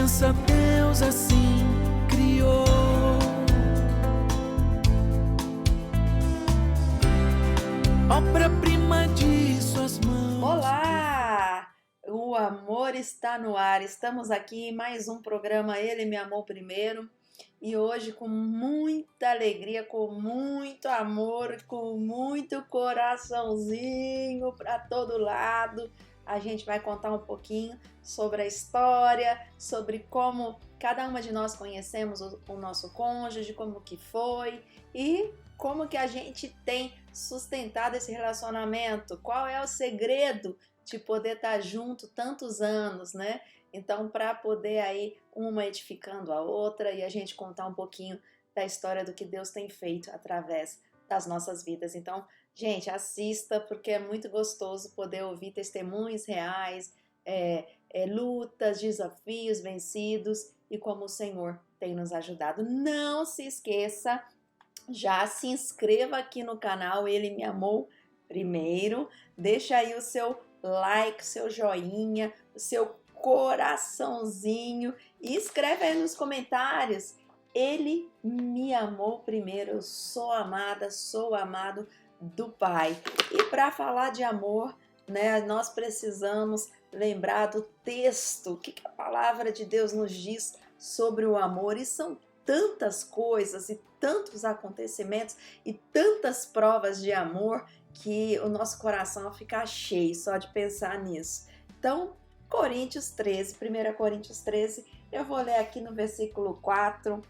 pensa Deus assim criou. Obra-prima de suas mãos. Olá! O amor está no ar. Estamos aqui em mais um programa Ele Me Amou Primeiro. E hoje, com muita alegria, com muito amor, com muito coraçãozinho para todo lado, a gente vai contar um pouquinho sobre a história, sobre como cada uma de nós conhecemos o nosso cônjuge, como que foi e como que a gente tem sustentado esse relacionamento, qual é o segredo de poder estar junto tantos anos, né? Então, para poder aí uma edificando a outra e a gente contar um pouquinho da história do que Deus tem feito através das nossas vidas. Então, gente, assista porque é muito gostoso poder ouvir testemunhos reais, lutas, desafios vencidos e como o Senhor tem nos ajudado. Não se esqueça, já se inscreva aqui no canal Ele Me Amou Primeiro, deixa aí o seu like, o seu joinha, o seu coraçãozinho e escreve aí nos comentários: Ele me amou primeiro, eu sou amada, sou amado do Pai. E para falar de amor, né, nós precisamos lembrar do texto, o que a palavra de Deus nos diz sobre o amor, e são tantas coisas e tantos acontecimentos e tantas provas de amor que o nosso coração fica cheio só de pensar nisso. Então, Coríntios 13, 1 Coríntios 13, eu vou ler aqui no versículo 4.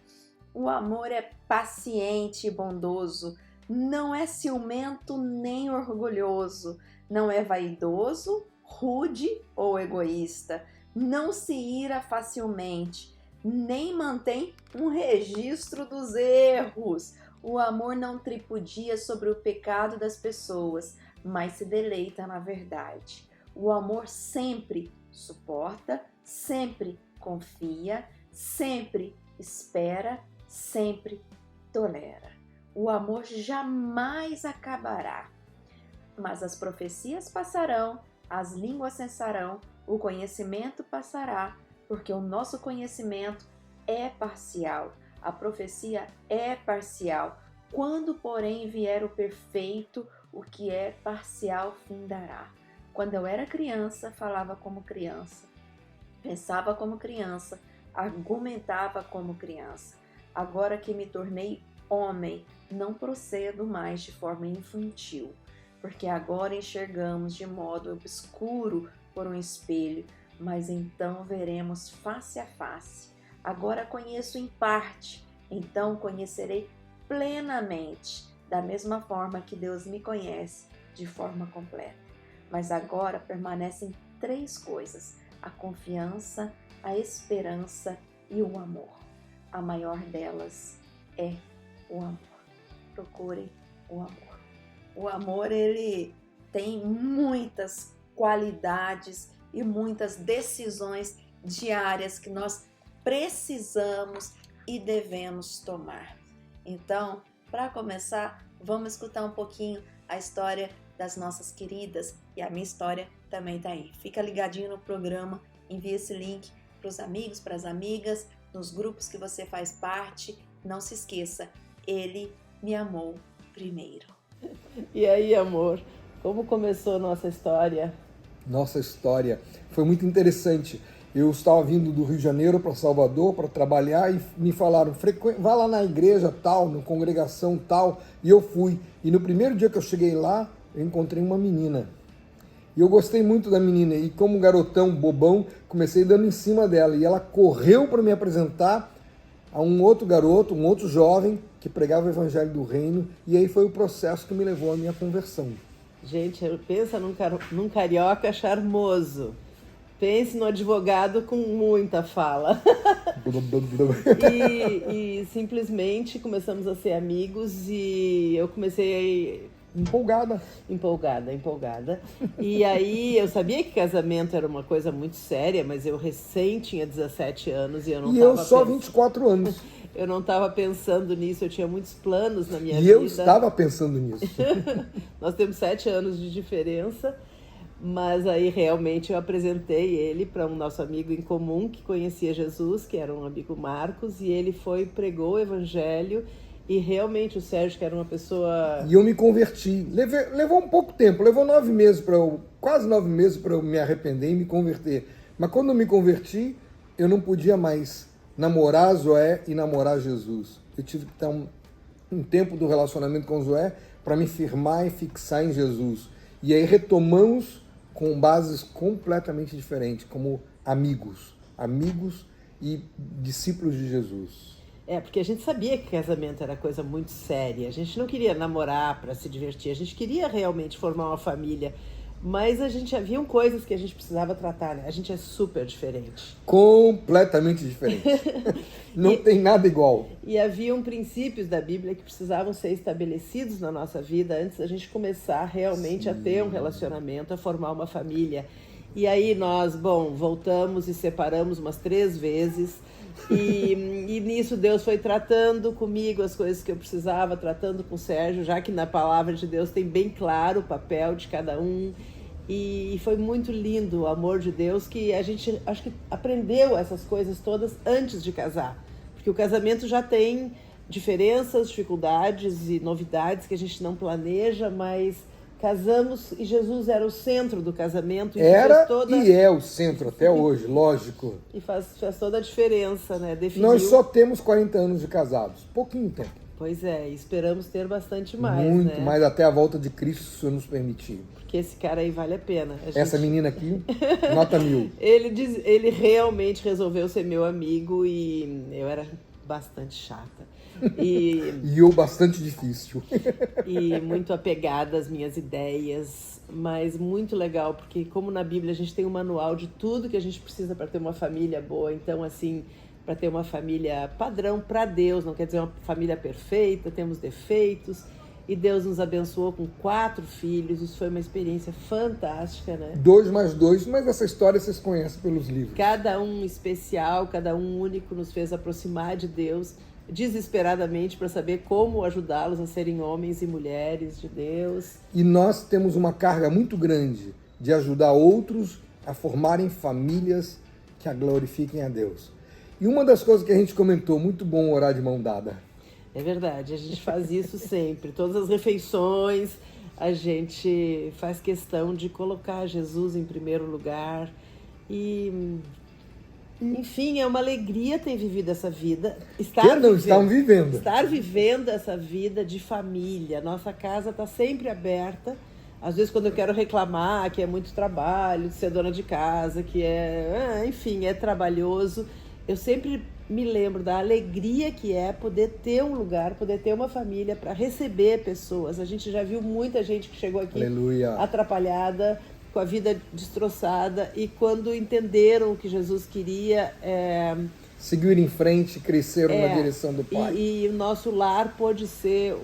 O amor é paciente e bondoso, não é ciumento nem orgulhoso, não é vaidoso, rude ou egoísta, não se ira facilmente, nem mantém um registro dos erros. O amor não tripudia sobre o pecado das pessoas, mas se deleita na verdade. O amor sempre suporta, sempre confia, sempre espera, sempre tolera. O amor jamais acabará, mas as profecias passarão, as línguas cessarão, o conhecimento passará, porque o nosso conhecimento é parcial, a profecia é parcial. Quando, porém, vier o perfeito, o que é parcial findará. Quando eu era criança, falava como criança, pensava como criança, argumentava como criança. Agora que me tornei homem, não procedo mais de forma infantil, porque agora enxergamos de modo obscuro por um espelho, mas então veremos face a face. Agora conheço em parte, então conhecerei plenamente, da mesma forma que Deus me conhece de forma completa. Mas agora permanecem 3 coisas: a confiança, a esperança e o amor. A maior delas é o amor. Procurem o amor. O amor, ele tem muitas qualidades e muitas decisões diárias que nós precisamos e devemos tomar. Então, para começar, vamos escutar um pouquinho a história das nossas queridas, e a minha história também tá aí. Fica ligadinho no programa, envia esse link para os amigos, para as amigas, nos grupos que você faz parte. Não se esqueça, Ele me amou primeiro. E aí, amor, como começou a nossa história? Nossa história foi muito interessante. Eu estava vindo do Rio de Janeiro para Salvador para trabalhar e me falaram: vá lá na igreja tal, na congregação tal, e eu fui. E no primeiro dia que eu cheguei lá, eu encontrei uma menina. E eu gostei muito da menina, e como garotão, bobão, comecei dando em cima dela. E ela correu para me apresentar a um outro garoto, um outro jovem, que pregava o evangelho do reino, e aí foi o processo que me levou à minha conversão. Gente, pensa num carioca charmoso. Pense no advogado com muita fala. e simplesmente começamos a ser amigos e eu comecei Empolgada. E aí eu sabia que casamento era uma coisa muito séria, mas eu recém tinha 17 anos e eu não eu só 24 anos. Eu não estava pensando nisso, eu tinha muitos planos na minha vida. E eu estava pensando nisso. Nós temos 7 anos de diferença, Mas aí realmente eu apresentei ele para um nosso amigo em comum que conhecia Jesus, que era um amigo Marcos, e ele foi, pregou o evangelho, e realmente o Sérgio, que era uma pessoa... E eu me converti. Levou um pouco tempo, levou quase 9 meses para eu me arrepender e me converter. Mas quando eu me converti, eu não podia mais namorar Zoé e namorar Jesus. Eu tive que ter um tempo do relacionamento com Zoé para me firmar e fixar em Jesus. E aí retomamos com bases completamente diferentes, como amigos e discípulos de Jesus. Porque a gente sabia que casamento era coisa muito séria. A gente não queria namorar para se divertir, a gente queria realmente formar uma família. Mas a gente haviam coisas que a gente precisava tratar, né? A gente é super diferente. Completamente diferente. Não tem nada igual. E haviam princípios da Bíblia que precisavam ser estabelecidos na nossa vida antes da gente começar realmente a ter um relacionamento, a formar uma família. E aí nós, voltamos e separamos umas 3 vezes. E nisso Deus foi tratando comigo as coisas que eu precisava, tratando com o Sérgio, já que na palavra de Deus tem bem claro o papel de cada um. E foi muito lindo o amor de Deus, que a gente acho que aprendeu essas coisas todas antes de casar. Porque o casamento já tem diferenças, dificuldades e novidades que a gente não planeja, mas casamos e Jesus era o centro do casamento. E é o centro até hoje, lógico. E faz toda a diferença, né? Nós só temos 40 anos de casados, pouquinho tempo. Pois é, esperamos ter bastante mais, muito, né? mais até a volta de Cristo, se o Senhor nos permitir. Porque esse cara aí vale a pena. Essa menina aqui, nota 1000. Ele realmente resolveu ser meu amigo e eu era bastante chata. E eu bastante difícil. E muito apegada às minhas ideias, mas muito legal, porque como na Bíblia a gente tem um manual de tudo que a gente precisa para ter uma família boa, então assim, para ter uma família padrão para Deus, não quer dizer uma família perfeita, temos defeitos, e Deus nos abençoou com 4 filhos, isso foi uma experiência fantástica, né? 2 mais 2, mas essa história vocês conhecem pelos livros. Cada um especial, cada um único, nos fez aproximar de Deus desesperadamente para saber como ajudá-los a serem homens e mulheres de Deus. E nós temos uma carga muito grande de ajudar outros a formarem famílias que a glorifiquem a Deus. E uma das coisas que a gente comentou, muito bom orar de mão dada. É verdade, a gente faz isso sempre. Todas as refeições, a gente faz questão de colocar Jesus em primeiro lugar. E, enfim, é uma alegria ter vivido essa vida. Estar vivendo essa vida de família. Nossa casa está sempre aberta. Às vezes, quando eu quero reclamar que é muito trabalho, de ser dona de casa, que enfim, é trabalhoso, eu sempre me lembro da alegria que é poder ter um lugar, poder ter uma família para receber pessoas. A gente já viu muita gente que chegou aqui atrapalhada, com a vida destroçada, e quando entenderam o que Jesus queria... seguir em frente, cresceram na direção do Pai. E o nosso lar pôde ser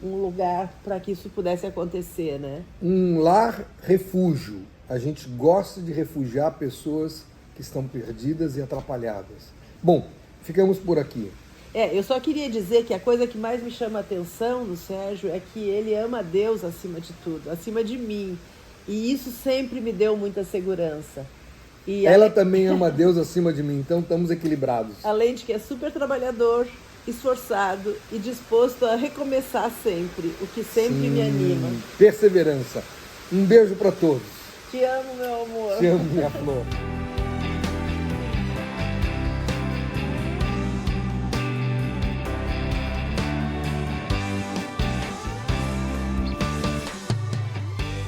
um lugar para que isso pudesse acontecer, né? Um lar refúgio. A gente gosta de refugiar pessoas que estão perdidas e atrapalhadas. Bom, ficamos por aqui. Eu só queria dizer que a coisa que mais me chama a atenção no Sérgio é que ele ama Deus acima de tudo, acima de mim. E isso sempre me deu muita segurança. E ela também ama Deus acima de mim, então estamos equilibrados. Além de que é super trabalhador, esforçado e disposto a recomeçar sempre, o que sempre me anima. Perseverança. Um beijo para todos. Te amo, meu amor. Te amo, minha flor.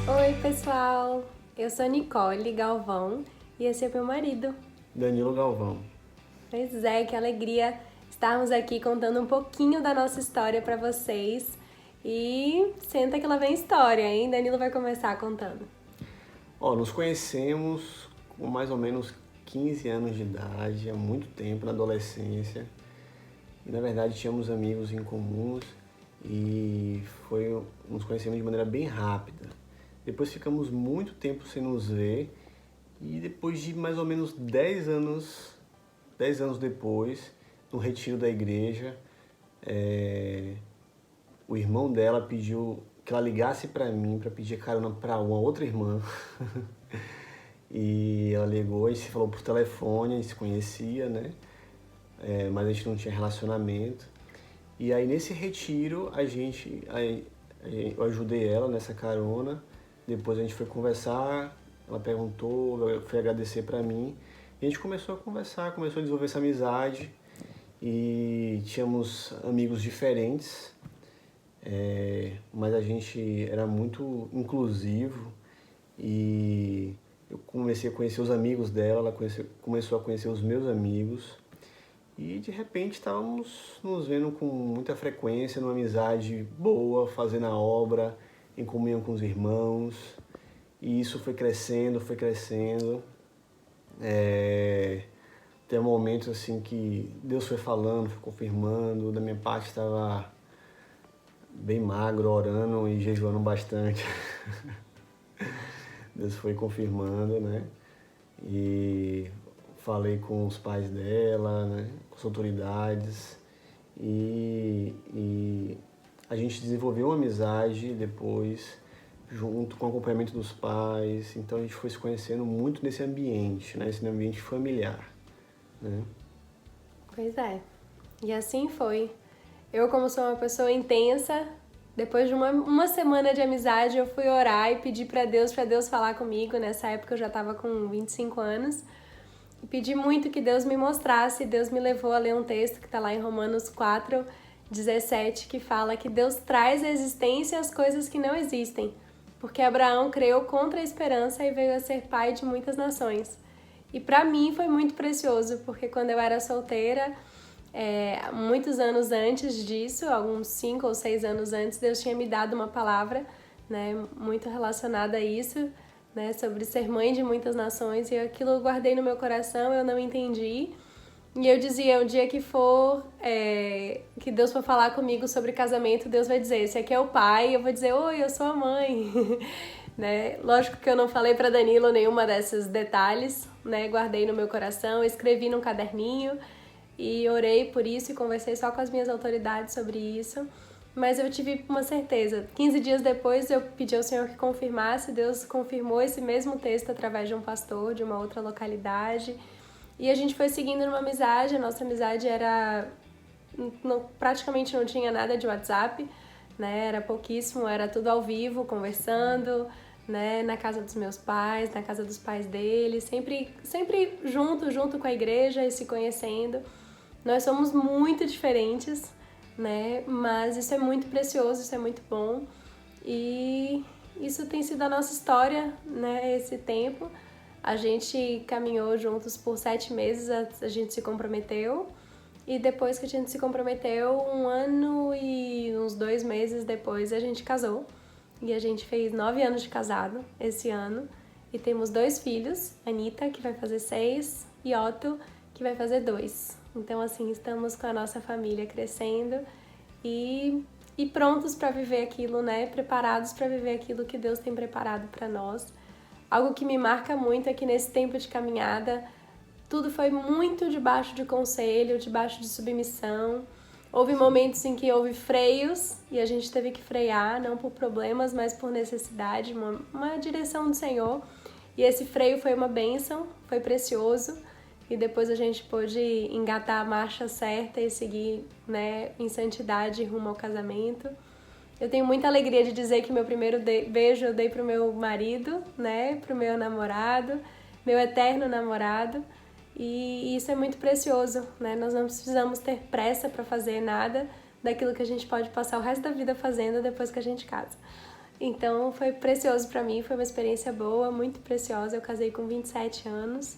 Oi, pessoal! Eu sou Nicole Galvão e esse é meu marido, Danilo Galvão. Pois é, que alegria estarmos aqui contando um pouquinho da nossa história para vocês. E senta que lá vem história, hein? Danilo vai começar contando. Nos conhecemos com mais ou menos 15 anos de idade, há muito tempo, na adolescência. E, na verdade, tínhamos amigos em comuns e nos conhecemos de maneira bem rápida. Depois ficamos muito tempo sem nos ver e depois de mais ou menos 10 anos depois, no retiro da igreja, o irmão dela pediu que ela ligasse para mim para pedir carona para uma outra irmã. E ela ligou, a gente se falou por telefone, a gente se conhecia, né? Mas a gente não tinha relacionamento. E aí nesse retiro eu ajudei ela nessa carona. Depois a gente foi conversar, ela perguntou, foi agradecer para mim. E a gente começou a conversar, começou a desenvolver essa amizade. E tínhamos amigos diferentes, mas a gente era muito inclusivo. E eu comecei a conhecer os amigos dela, ela começou a conhecer os meus amigos. E de repente estávamos nos vendo com muita frequência, numa amizade boa, fazendo a obra, em comunhão com os irmãos. E isso foi crescendo, foi crescendo. Tem um momento assim que Deus foi falando, foi confirmando. Da minha parte estava bem magro, orando e jejuando bastante. Deus foi confirmando, né? E falei com os pais dela, né? Com as autoridades. E a gente desenvolveu uma amizade depois, junto com o acompanhamento dos pais. Então a gente foi se conhecendo muito nesse ambiente, né? Esse ambiente familiar, né? Pois é. E assim foi. Eu, como sou uma pessoa intensa, depois de uma semana de amizade, eu fui orar e pedir para Deus falar comigo. Nessa época eu já estava com 25 anos. E pedi muito que Deus me mostrasse. Deus me levou a ler um texto que está lá em Romanos 4:17, que fala que Deus traz à existência as coisas que não existem. Porque Abraão creu contra a esperança e veio a ser pai de muitas nações. E para mim foi muito precioso, porque quando eu era solteira, muitos anos antes disso, alguns 5 ou 6 anos antes, Deus tinha me dado uma palavra, né, muito relacionada a isso, né, sobre ser mãe de muitas nações, e aquilo eu guardei no meu coração, eu não entendi. E eu dizia, o dia que for, que Deus for falar comigo sobre casamento, Deus vai dizer, esse aqui é o pai, eu vou dizer, oi, eu sou a mãe. Né? Lógico que eu não falei para Danilo nenhuma desses detalhes, né? Guardei no meu coração, escrevi num caderninho e orei por isso e conversei só com as minhas autoridades sobre isso. Mas eu tive uma certeza. 15 dias depois eu pedi ao Senhor que confirmasse, Deus confirmou esse mesmo texto através de um pastor de uma outra localidade. E a gente foi seguindo numa amizade, a nossa amizade era... praticamente não tinha nada de WhatsApp, né? Era pouquíssimo, era tudo ao vivo, conversando, né? Na casa dos meus pais, na casa dos pais deles, sempre junto com a igreja e se conhecendo. Nós somos muito diferentes, né? Mas isso é muito precioso, isso é muito bom. E isso tem sido a nossa história, né? Esse tempo. A gente caminhou juntos por 7 meses, a gente se comprometeu. E depois que a gente se comprometeu, 1 ano e uns 2 meses depois, a gente casou. E a gente fez 9 anos de casado esse ano. E temos 2 filhos, Anitta, que vai fazer 6, e Otto, que vai fazer 2. Então, assim, estamos com a nossa família crescendo e prontos para viver aquilo, né? Preparados para viver aquilo que Deus tem preparado para nós. Algo que me marca muito é que nesse tempo de caminhada, tudo foi muito debaixo de conselho, debaixo de submissão. Houve momentos em que houve freios e a gente teve que frear, não por problemas, mas por necessidade, uma direção do Senhor. E esse freio foi uma bênção, foi precioso. E depois a gente pôde engatar a marcha certa e seguir, né, em santidade rumo ao casamento. Eu tenho muita alegria de dizer que meu primeiro beijo eu dei pro meu marido, né, pro meu namorado, meu eterno namorado. E isso é muito precioso, né? Nós não precisamos ter pressa para fazer nada daquilo que a gente pode passar o resto da vida fazendo depois que a gente casa. Então foi precioso para mim, foi uma experiência boa, muito preciosa. Eu casei com 27 anos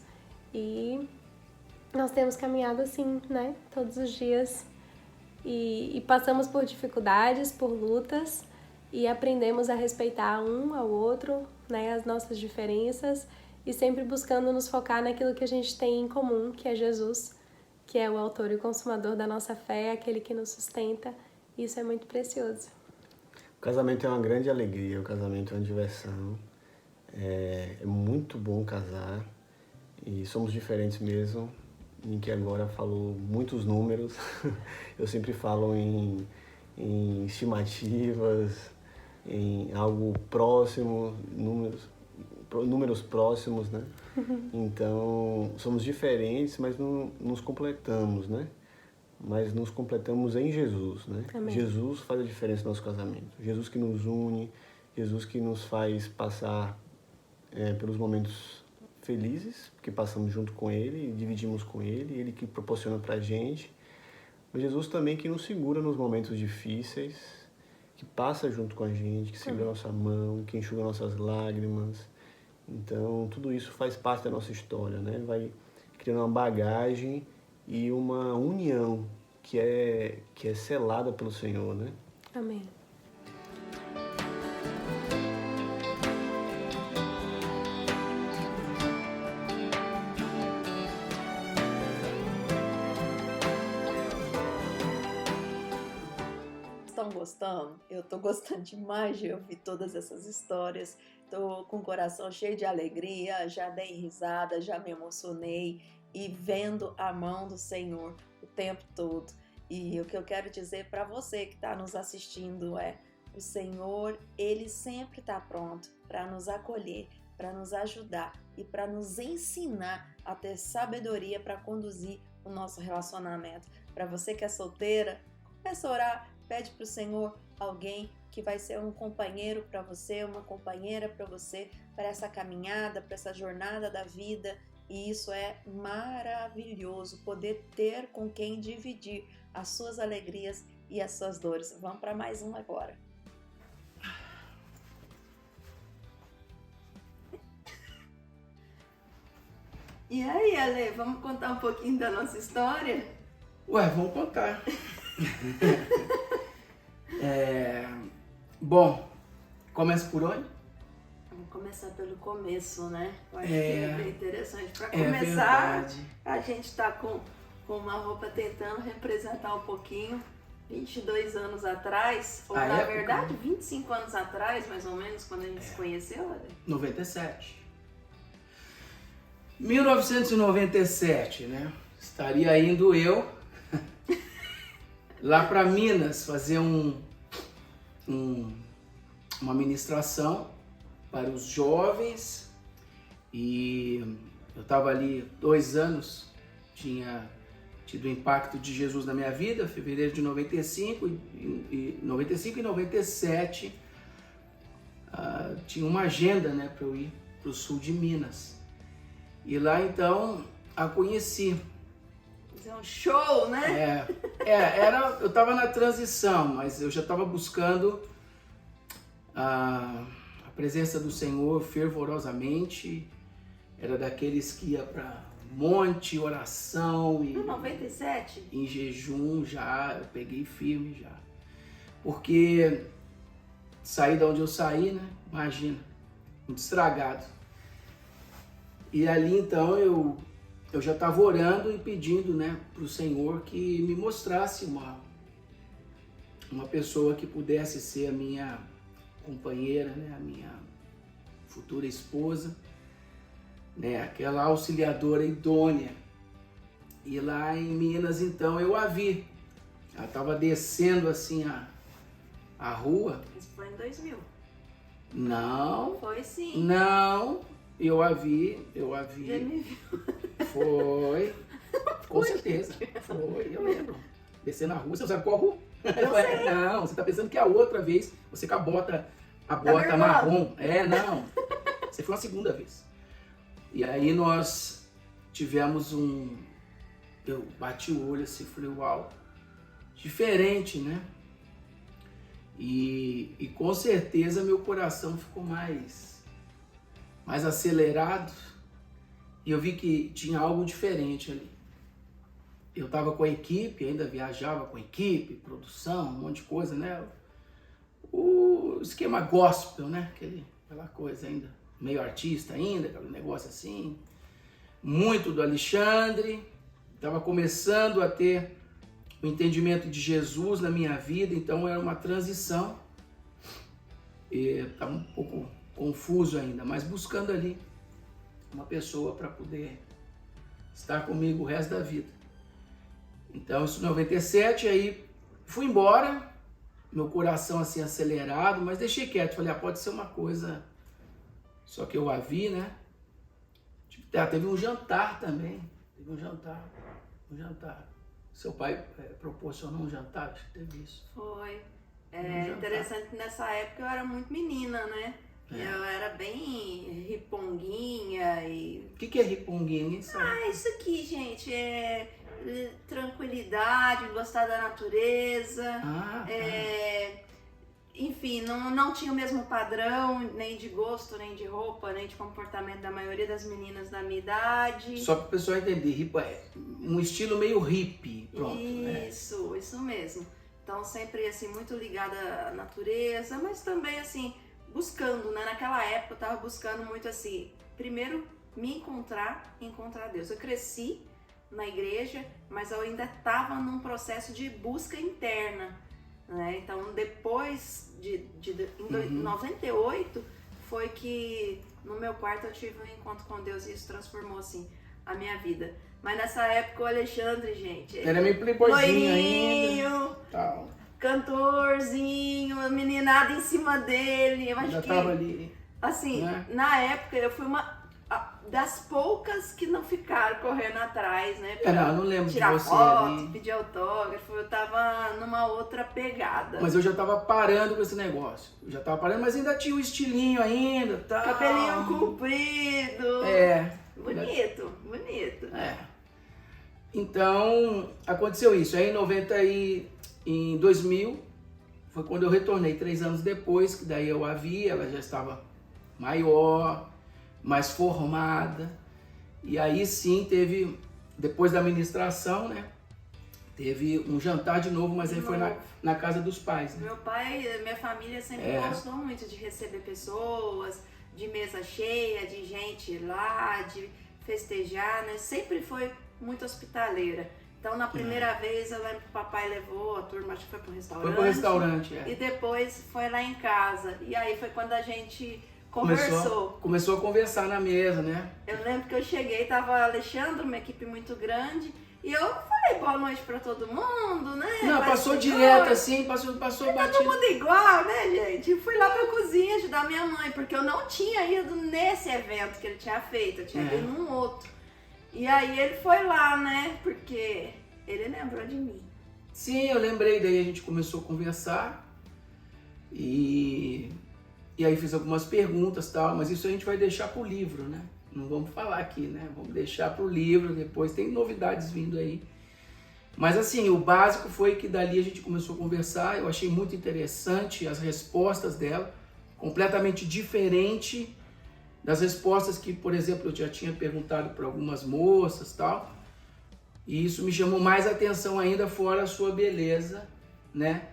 e nós temos caminhado assim, né? Todos os dias e passamos por dificuldades, por lutas e aprendemos a respeitar um ao outro, né? As nossas diferenças. E sempre buscando nos focar naquilo que a gente tem em comum, que é Jesus, que é o autor e o consumador da nossa fé, aquele que nos sustenta. Isso é muito precioso. O casamento é uma grande alegria, o casamento é uma diversão. É muito bom casar e somos diferentes mesmo. Em que agora falou muitos números. Eu sempre falo em estimativas, em algo próximo, números próximos, né? Então, somos diferentes, mas não nos completamos, né? Mas nos completamos em Jesus, né? Amém. Jesus faz a diferença no nosso casamento. Jesus que nos une, Jesus que nos faz passar pelos momentos felizes, porque passamos junto com Ele, dividimos com Ele que proporciona pra gente. Mas Jesus também que nos segura nos momentos difíceis, que passa junto com a gente, que segura a nossa mão, que enxuga nossas lágrimas. Então, tudo isso faz parte da nossa história, né? Vai criando uma bagagem e uma união que é selada pelo Senhor, né? Amém. Estão gostando? Eu tô gostando demais de ouvir todas essas histórias. Tô com o coração cheio de alegria, já dei risada, já me emocionei e vendo a mão do Senhor o tempo todo. E o que eu quero dizer para você que está nos assistindo é: o Senhor, Ele sempre está pronto para nos acolher, para nos ajudar e para nos ensinar a ter sabedoria para conduzir o nosso relacionamento. Para você que é solteira, começa a orar, pede para o Senhor alguém que vai ser um companheiro para você, uma companheira para você, para essa caminhada, para essa jornada da vida. E isso é maravilhoso, poder ter com quem dividir as suas alegrias e as suas dores. Vamos para mais um agora. E aí, Ale, vamos contar um pouquinho da nossa história? Ué, vamos contar. Bom, começa por onde? Vamos começar pelo começo, né? Eu acho que é bem interessante. Para É começar, verdade. a gente está com uma roupa tentando representar um pouquinho 22 anos atrás, ou A na época? verdade 25 anos atrás, mais ou menos, quando a gente se conheceu, Ale. 97. 1997, né? Estaria indo eu lá para Minas fazer uma ministração para os jovens, e eu estava ali 2 anos, tinha tido o impacto de Jesus na minha vida, fevereiro de 95 e 97, tinha uma agenda, né, para eu ir para o sul de Minas. E lá então a conheci. Fazer um show, né? Eu estava na transição, mas eu já estava buscando a presença do Senhor fervorosamente. Era daqueles que ia para monte, oração e No 97? em jejum já, eu peguei firme já. Porque saí de onde eu saí, né? Imagina, muito estragado. E ali então eu já estava orando e pedindo, né, para o Senhor que me mostrasse uma pessoa que pudesse ser a minha companheira, né, a minha futura esposa, né, aquela auxiliadora idônea. E lá em Minas então eu a vi. Ela estava descendo assim a rua. Isso foi em 2000. Não, Foi sim. não, eu a vi. Você me viu. Foi, com certeza, foi, eu lembro. Descer na rua, você sabe qual rua? Eu sei. Não, você tá pensando que a outra vez, você com a bota nervosa. marrom. Não, você foi uma segunda vez. E aí nós tivemos eu bati o olho assim, falei, uau, diferente, né? E com certeza meu coração ficou mais acelerado, e eu vi que tinha algo diferente ali. Eu estava com a equipe, ainda viajava com a equipe, produção, um monte de coisa, né? O esquema gospel, né? Aquela coisa ainda, meio artista ainda, aquele negócio assim. Muito do Alexandre, estava começando a ter o entendimento de Jesus na minha vida, então era uma transição. Estava um pouco confuso ainda, mas buscando ali uma pessoa para poder estar comigo o resto da vida. Então, isso em 97, aí fui embora, meu coração assim acelerado, mas deixei quieto. Falei, pode ser uma coisa só que eu a vi, né? Tipo, teve um jantar também. Teve um jantar. Seu pai proporcionou um jantar, acho que teve isso. Foi. É interessante que nessa época eu era muito menina, né? Eu era bem riponguinha e... O que é riponguinha? Ninguém sabe. Isso aqui, gente, é tranquilidade, gostar da natureza. Enfim, não tinha o mesmo padrão, nem de gosto, nem de roupa, nem de comportamento da maioria das meninas da minha idade. Só para o pessoal entender, um estilo meio hippie, pronto. Isso mesmo. Então sempre assim, muito ligada à natureza, mas também assim, buscando, né? Naquela época eu estava buscando muito assim, primeiro me encontrar Deus. Eu cresci na igreja, mas eu ainda estava num processo de busca interna, né? Então depois em 98 foi que no meu quarto eu tive um encontro com Deus e isso transformou assim a minha vida. Mas nessa época o Alexandre, gente, era meio playboyzinho ainda, tal. Cantorzinho, a meninada em cima dele. Eu acho já que tava ali, assim, né? Na época eu fui uma das poucas que não ficaram correndo atrás, né? Não lembro tirar de você foto, ali. pedir autógrafo, eu tava numa outra pegada. Mas eu já tava parando com esse negócio. Mas ainda tinha o estilinho ainda, tal. Cabelinho comprido. Bonito. Então, aconteceu isso. Aí em 2000, foi quando eu retornei, 3 anos depois, que daí eu a vi, ela já estava maior, mais formada. E aí sim teve, depois da ministração, né? Teve um jantar de novo, mas aí foi na casa dos pais, né? Meu pai, minha família sempre gostou muito de receber pessoas, de mesa cheia, de gente lá, de festejar, né? Sempre foi muito hospitaleira. Então, na primeira vez, eu lembro que o papai levou a turma, acho que foi pro restaurante. Foi pro restaurante, E depois foi lá em casa. E aí foi quando a gente Começou a conversar na mesa, né? Eu lembro que eu cheguei, tava Alexandre, uma equipe muito grande, e eu falei boa noite pra todo mundo, né? Não, passou direto assim, passou batido. Todo mundo igual, né, gente? E fui lá pra cozinha ajudar minha mãe, porque eu não tinha ido nesse evento que ele tinha feito, eu tinha ido num outro. E aí ele foi lá, né? Porque ele lembrou de mim. Sim, eu lembrei, daí a gente começou a conversar e aí fiz algumas perguntas e tal, mas isso a gente vai deixar pro livro, né? Não vamos falar aqui, né? Vamos deixar pro livro, depois tem novidades vindo aí. Mas assim, o básico foi que dali a gente começou a conversar, eu achei muito interessante as respostas dela, completamente diferente das respostas que, por exemplo, eu já tinha perguntado para algumas moças e tal. E isso me chamou mais atenção ainda, fora a sua beleza, né?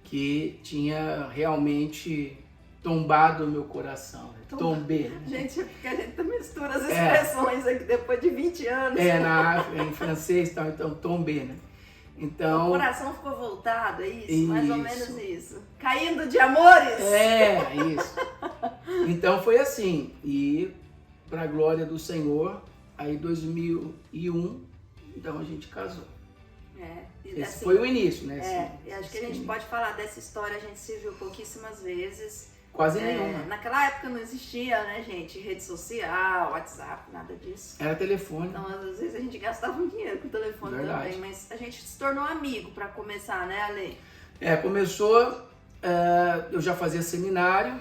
Que tinha realmente tombado o meu coração. Né? Tombei. Né? Gente, porque a gente mistura as expressões aqui depois de 20 anos. Em francês e tal, então tombei, né? Então, o coração ficou voltado, é isso? Mais ou menos isso. Caindo de amores? Isso. Então foi assim, e para a glória do Senhor, aí 2001, então a gente casou. Esse assim, foi o início, né? E acho que a gente pode falar dessa história, a gente se viu pouquíssimas vezes. Quase nenhuma. Naquela época não existia, né, gente? Rede social, WhatsApp, nada disso. Era telefone. Então, às vezes a gente gastava um dinheiro com o telefone também, mas a gente se tornou amigo para começar, né, Ale? Começou, eu já fazia seminário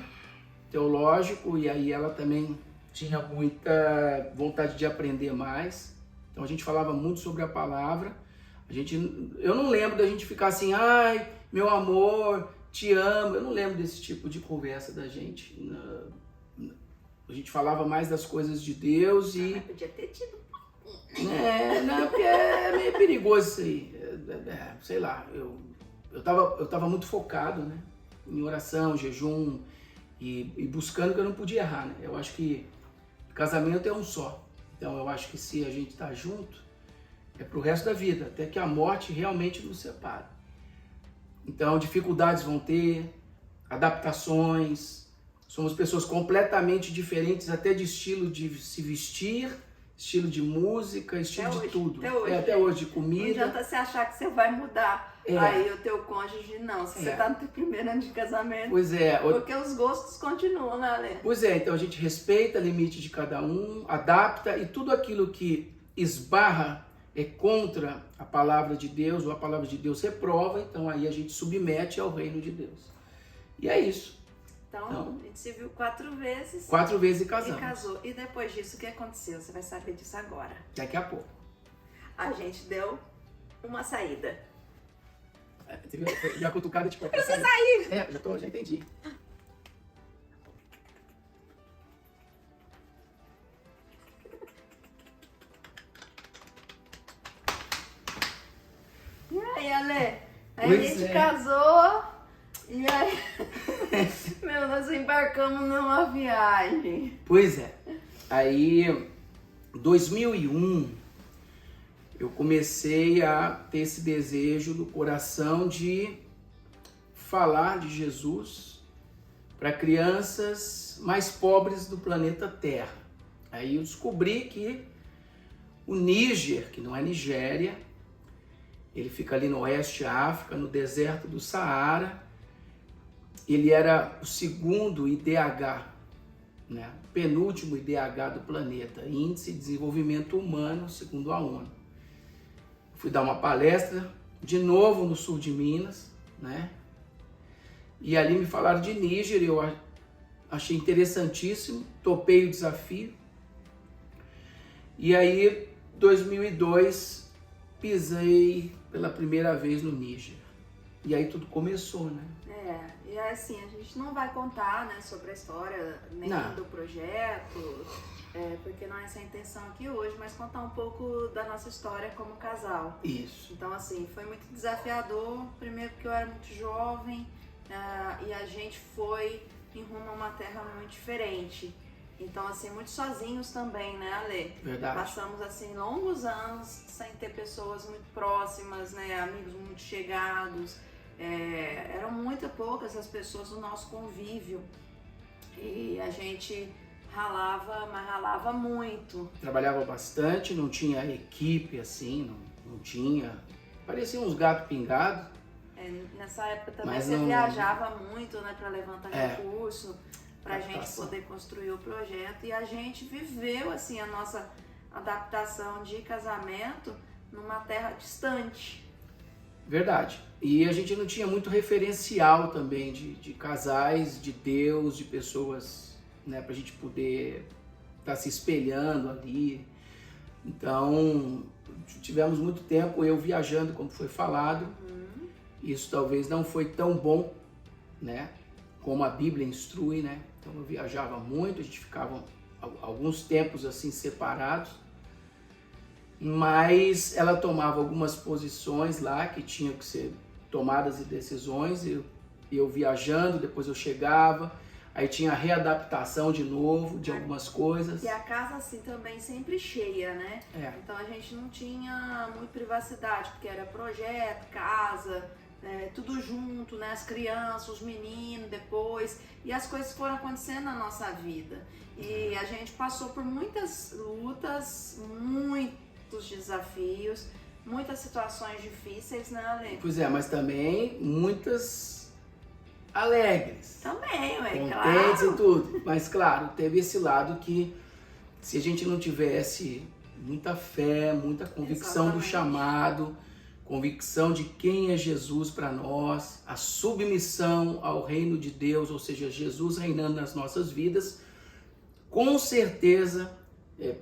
teológico e aí ela também tinha muita vontade de aprender mais. Então a gente falava muito sobre a palavra. Eu não lembro da gente ficar assim, ai, meu amor, te amo. Eu não lembro desse tipo de conversa da gente. A gente falava mais das coisas de Deus e... Podia ter tido. Não, porque é meio perigoso isso aí. Sei lá, eu tava muito focado, né? Em oração, jejum e buscando que eu não podia errar, né? Eu acho que casamento é um só. Então eu acho que se a gente tá junto, é pro resto da vida, até que a morte realmente nos separe. Então dificuldades vão ter, adaptações, somos pessoas completamente diferentes, até de estilo de se vestir, estilo de música, estilo Até de hoje, tudo. até hoje. Até hoje, de Não comida. adianta você achar que você vai mudar aí o teu cônjuge, não. Se você tá no teu primeiro ano de casamento, Pois é. porque os gostos continuam, né, Ale? Pois é, então a gente respeita o limite de cada um, adapta, e tudo aquilo que esbarra é contra a palavra de Deus, ou a palavra de Deus reprova, então aí a gente submete ao reino de Deus. E é isso. Então, a gente se viu 4 vezes. 4 vezes casamos. E casou. E depois disso, o que aconteceu? Você vai saber disso agora. Daqui a pouco. A gente deu uma saída. Você viu? E a cutucada, tipo... Eu sei sair! Já entendi. E aí, Ale? Aí a Pois gente é. casou. E aí... Meu, nós embarcamos numa viagem. Pois é. Aí, 2001, eu comecei a ter esse desejo do coração de falar de Jesus para crianças mais pobres do planeta Terra. Aí eu descobri que o Níger, que não é Nigéria, ele fica ali no oeste da África, no deserto do Saara. Ele era o segundo IDH, né? Penúltimo IDH do planeta, Índice de Desenvolvimento Humano, segundo a ONU. Fui dar uma palestra, de novo no sul de Minas, né? E ali me falaram de Níger, eu achei interessantíssimo, topei o desafio. E aí, 2002, pisei pela primeira vez no Níger. E aí tudo começou, né? E assim, a gente não vai contar, né, sobre a história nem do projeto, porque não é essa a intenção aqui hoje, mas contar um pouco da nossa história como casal. Isso. Então, assim, foi muito desafiador, primeiro porque eu era muito jovem e a gente foi em rumo a uma terra muito diferente. Então, assim, muito sozinhos também, né, Ale? Verdade. Passamos, assim, longos anos sem ter pessoas muito próximas, né, amigos muito chegados. Eram muito poucas as pessoas do nosso convívio e a gente ralava, mas ralava muito. Trabalhava bastante, não tinha equipe assim, não tinha. Parecia uns gatos pingados. Nessa época também Mas você não... viajava muito, né, para levantar recurso, pra Adaptação. gente poder construir o projeto, e a gente viveu assim a nossa adaptação de casamento numa terra distante. Verdade. E a gente não tinha muito referencial também de casais, de Deus, de pessoas, né, pra gente poder estar se espelhando ali. Então, tivemos muito tempo eu viajando, como foi falado. Isso talvez não foi tão bom, né, como a Bíblia instrui, né? Então eu viajava muito, a gente ficava alguns tempos assim separados. Mas ela tomava algumas posições lá que tinham que ser tomadas e decisões, eu viajando, depois eu chegava, aí tinha a readaptação de novo de algumas coisas. E a casa assim também sempre cheia, né? Então a gente não tinha muito privacidade, porque era projeto, casa, tudo junto, né? As crianças, os meninos depois, e as coisas foram acontecendo na nossa vida. E a gente passou por muitas lutas, muitos desafios, muitas situações difíceis, né, Ale? Pois é, mas também muitas alegres. Também, contentes claro. e tudo. Mas claro, teve esse lado que se a gente não tivesse muita fé, muita convicção do chamado, convicção de quem é Jesus para nós, a submissão ao reino de Deus, ou seja, Jesus reinando nas nossas vidas, com certeza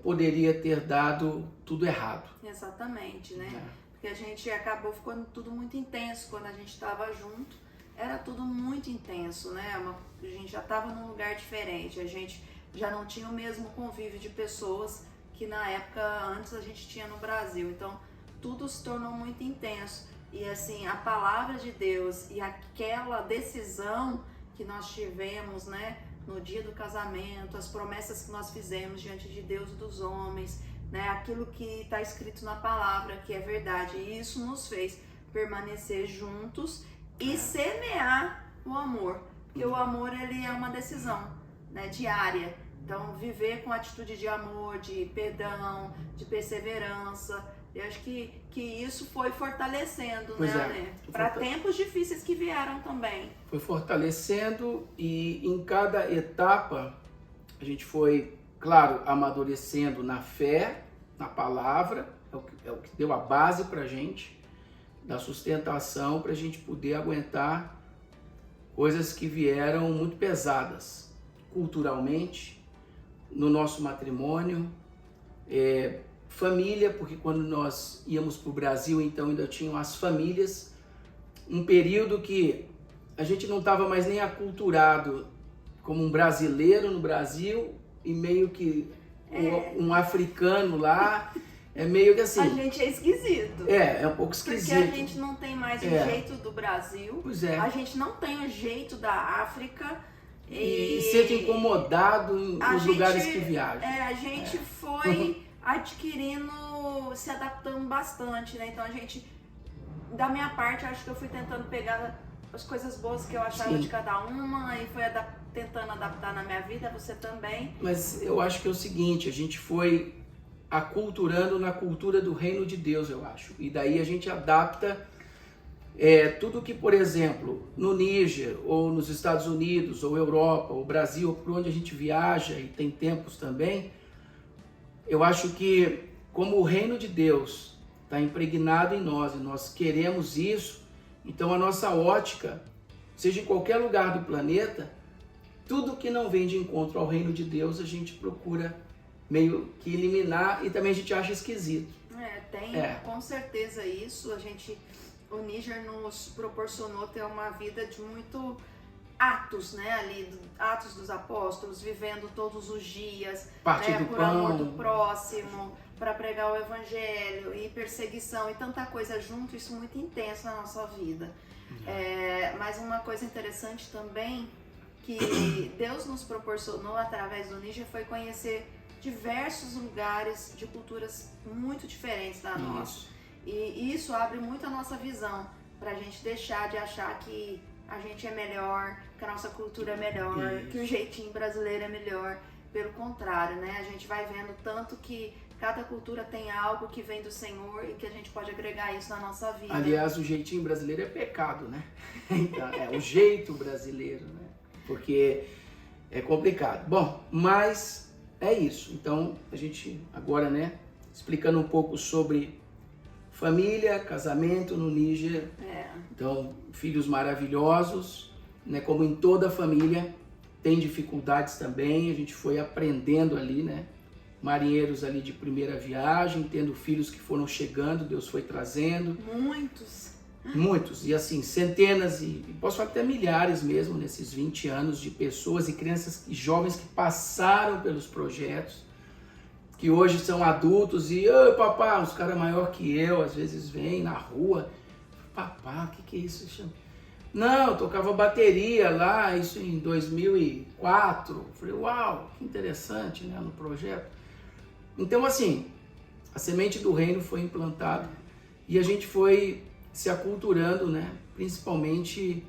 poderia ter dado tudo errado. Exatamente, né? Porque a gente acabou ficando tudo muito intenso quando a gente estava junto. Era tudo muito intenso, né? A gente já estava num lugar diferente, a gente já não tinha o mesmo convívio de pessoas que na época antes a gente tinha no Brasil. Então, tudo se tornou muito intenso. E assim, a palavra de Deus e aquela decisão que nós tivemos, né, no dia do casamento, as promessas que nós fizemos diante de Deus e dos homens, né, aquilo que está escrito na palavra, que é verdade. E isso nos fez permanecer juntos e semear o amor. Porque o amor, ele é uma decisão, né, diária. Então, viver com atitude de amor, de perdão, de perseverança. Eu acho que isso foi fortalecendo, Pois né, é. Alê? Para tempos difíceis que vieram também. Foi fortalecendo e em cada etapa a gente foi, claro, amadurecendo na fé, na palavra, é o que deu a base para a gente, da sustentação para a gente poder aguentar coisas que vieram muito pesadas, culturalmente, no nosso matrimônio, família, porque quando nós íamos para o Brasil, então ainda tinham as famílias, um período que a gente não estava mais nem aculturado como um brasileiro no Brasil e meio que um africano lá, é meio que assim... A gente é esquisito. É um pouco esquisito. Porque a gente não tem mais o jeito do Brasil, Pois é. a gente não tem o jeito da África. E sente incomodado nos lugares que viaja. A gente foi adquirindo, se adaptando bastante, né? Então a gente, da minha parte, acho que eu fui tentando pegar as coisas boas que eu achava Sim. de cada uma e foi tentando adaptar na minha vida, você também. Mas eu acho que é o seguinte, a gente foi aculturando na cultura do reino de Deus, eu acho. E daí a gente adapta tudo que, por exemplo, no Níger, ou nos Estados Unidos, ou Europa, ou Brasil, ou por onde a gente viaja e tem tempos também, eu acho que como o reino de Deus está impregnado em nós e nós queremos isso, então a nossa ótica, seja em qualquer lugar do planeta, tudo que não vem de encontro ao reino de Deus a gente procura meio que eliminar e também a gente acha esquisito. Tem com certeza isso. O Níger nos proporcionou ter uma vida de muito atos, né? Ali, atos dos apóstolos, vivendo todos os dias, Partir né? do Por pão. amor do próximo, para pregar o evangelho e perseguição e tanta coisa junto, isso muito intenso na nossa vida. Mas uma coisa interessante também que Deus nos proporcionou através do Níger foi conhecer diversos lugares de culturas muito diferentes da nossa. E isso abre muito a nossa visão, pra gente deixar de achar que a gente é melhor, que a nossa cultura é melhor, que o jeitinho brasileiro é melhor. Pelo contrário, né? A gente vai vendo tanto que cada cultura tem algo que vem do Senhor e que a gente pode agregar isso na nossa vida. Aliás, o jeitinho brasileiro é pecado, né? Então, o jeito brasileiro, né? Porque é complicado. Bom, mas é isso. Então, a gente agora, né, explicando um pouco sobre família, casamento no Níger. Então, filhos maravilhosos, né? Como em toda família, tem dificuldades também. A gente foi aprendendo ali, né? Marinheiros ali de primeira viagem, tendo filhos que foram chegando, Deus foi trazendo. Muitos, e assim, centenas e posso falar até milhares mesmo nesses 20 anos de pessoas e crianças e jovens que passaram pelos projetos, que hoje são adultos e, oi papá, uns caras maior que eu, às vezes vêm na rua, papá, o que é isso? Não, eu tocava bateria lá, isso em 2004, falei, uau, que interessante, né, no projeto. Então assim, a semente do reino foi implantada e a gente foi se aculturando, né, principalmente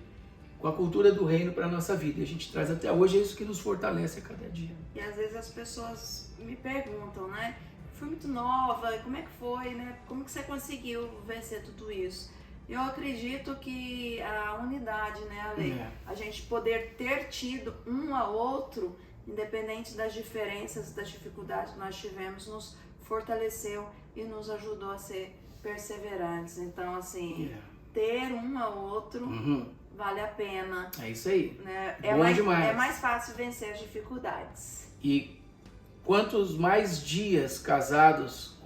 com a cultura do reino para a nossa vida. E a gente traz até hoje, é isso que nos fortalece a cada dia. E às vezes as pessoas me perguntam, né? Fui muito nova, como é que foi, né? Como que você conseguiu vencer tudo isso? Eu acredito que a unidade, né, Ale? A gente poder ter tido um ao outro, independente das diferenças, das dificuldades que nós tivemos, nos fortaleceu e nos ajudou a ser perseverantes. Então, assim, ter um ao outro vale a pena. É isso aí. Né? Demais. É mais fácil vencer as dificuldades. E quantos mais dias casados,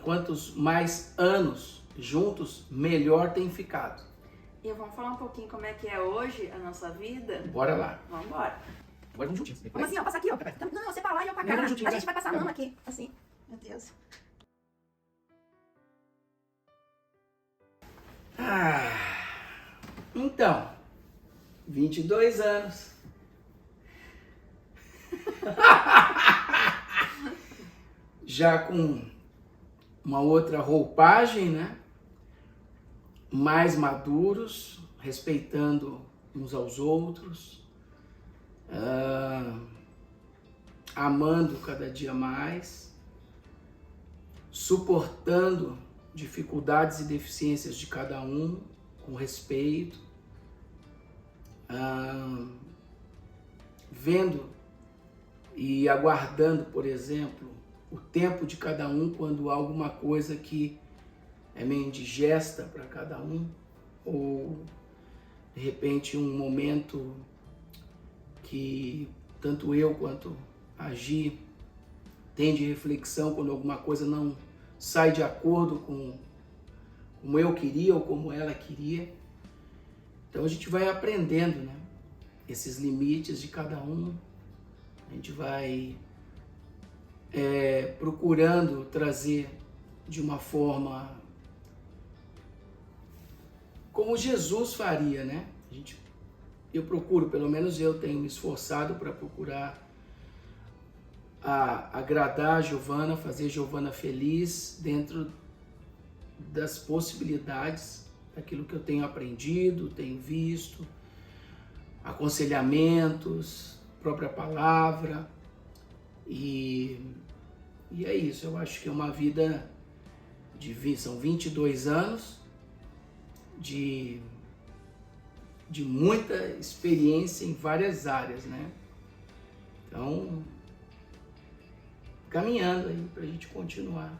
quantos mais anos juntos, melhor tem ficado. E vamos falar um pouquinho como é que é hoje a nossa vida? Bora lá. Vamos embora. Agora vamos juntinhos. Vamos assim, ó, passar aqui, ó. Não, você pra lá e eu pra cá. Vamos juntinhos, A gente vai passar a mão aqui, assim. Meu Deus. Então, 22 anos. Já com uma outra roupagem, né? Mais maduros, respeitando uns aos outros, amando cada dia mais, suportando dificuldades e deficiências de cada um com respeito, vendo e aguardando, por exemplo, o tempo de cada um quando há alguma coisa que é meio indigesta para cada um, ou de repente um momento que tanto eu quanto a Gi tem de reflexão quando alguma coisa não sai de acordo com como eu queria ou como ela queria. Então a gente vai aprendendo, né, esses limites de cada um, a gente vai procurando trazer de uma forma como Jesus faria, né? Eu procuro, pelo menos eu tenho me esforçado para procurar agradar a Giovana, fazer a Giovana feliz dentro das possibilidades daquilo que eu tenho aprendido, tenho visto, aconselhamentos, própria palavra, e é isso. Eu acho que é uma vida são 22 anos de muita experiência em várias áreas, né? Então, caminhando aí pra gente continuar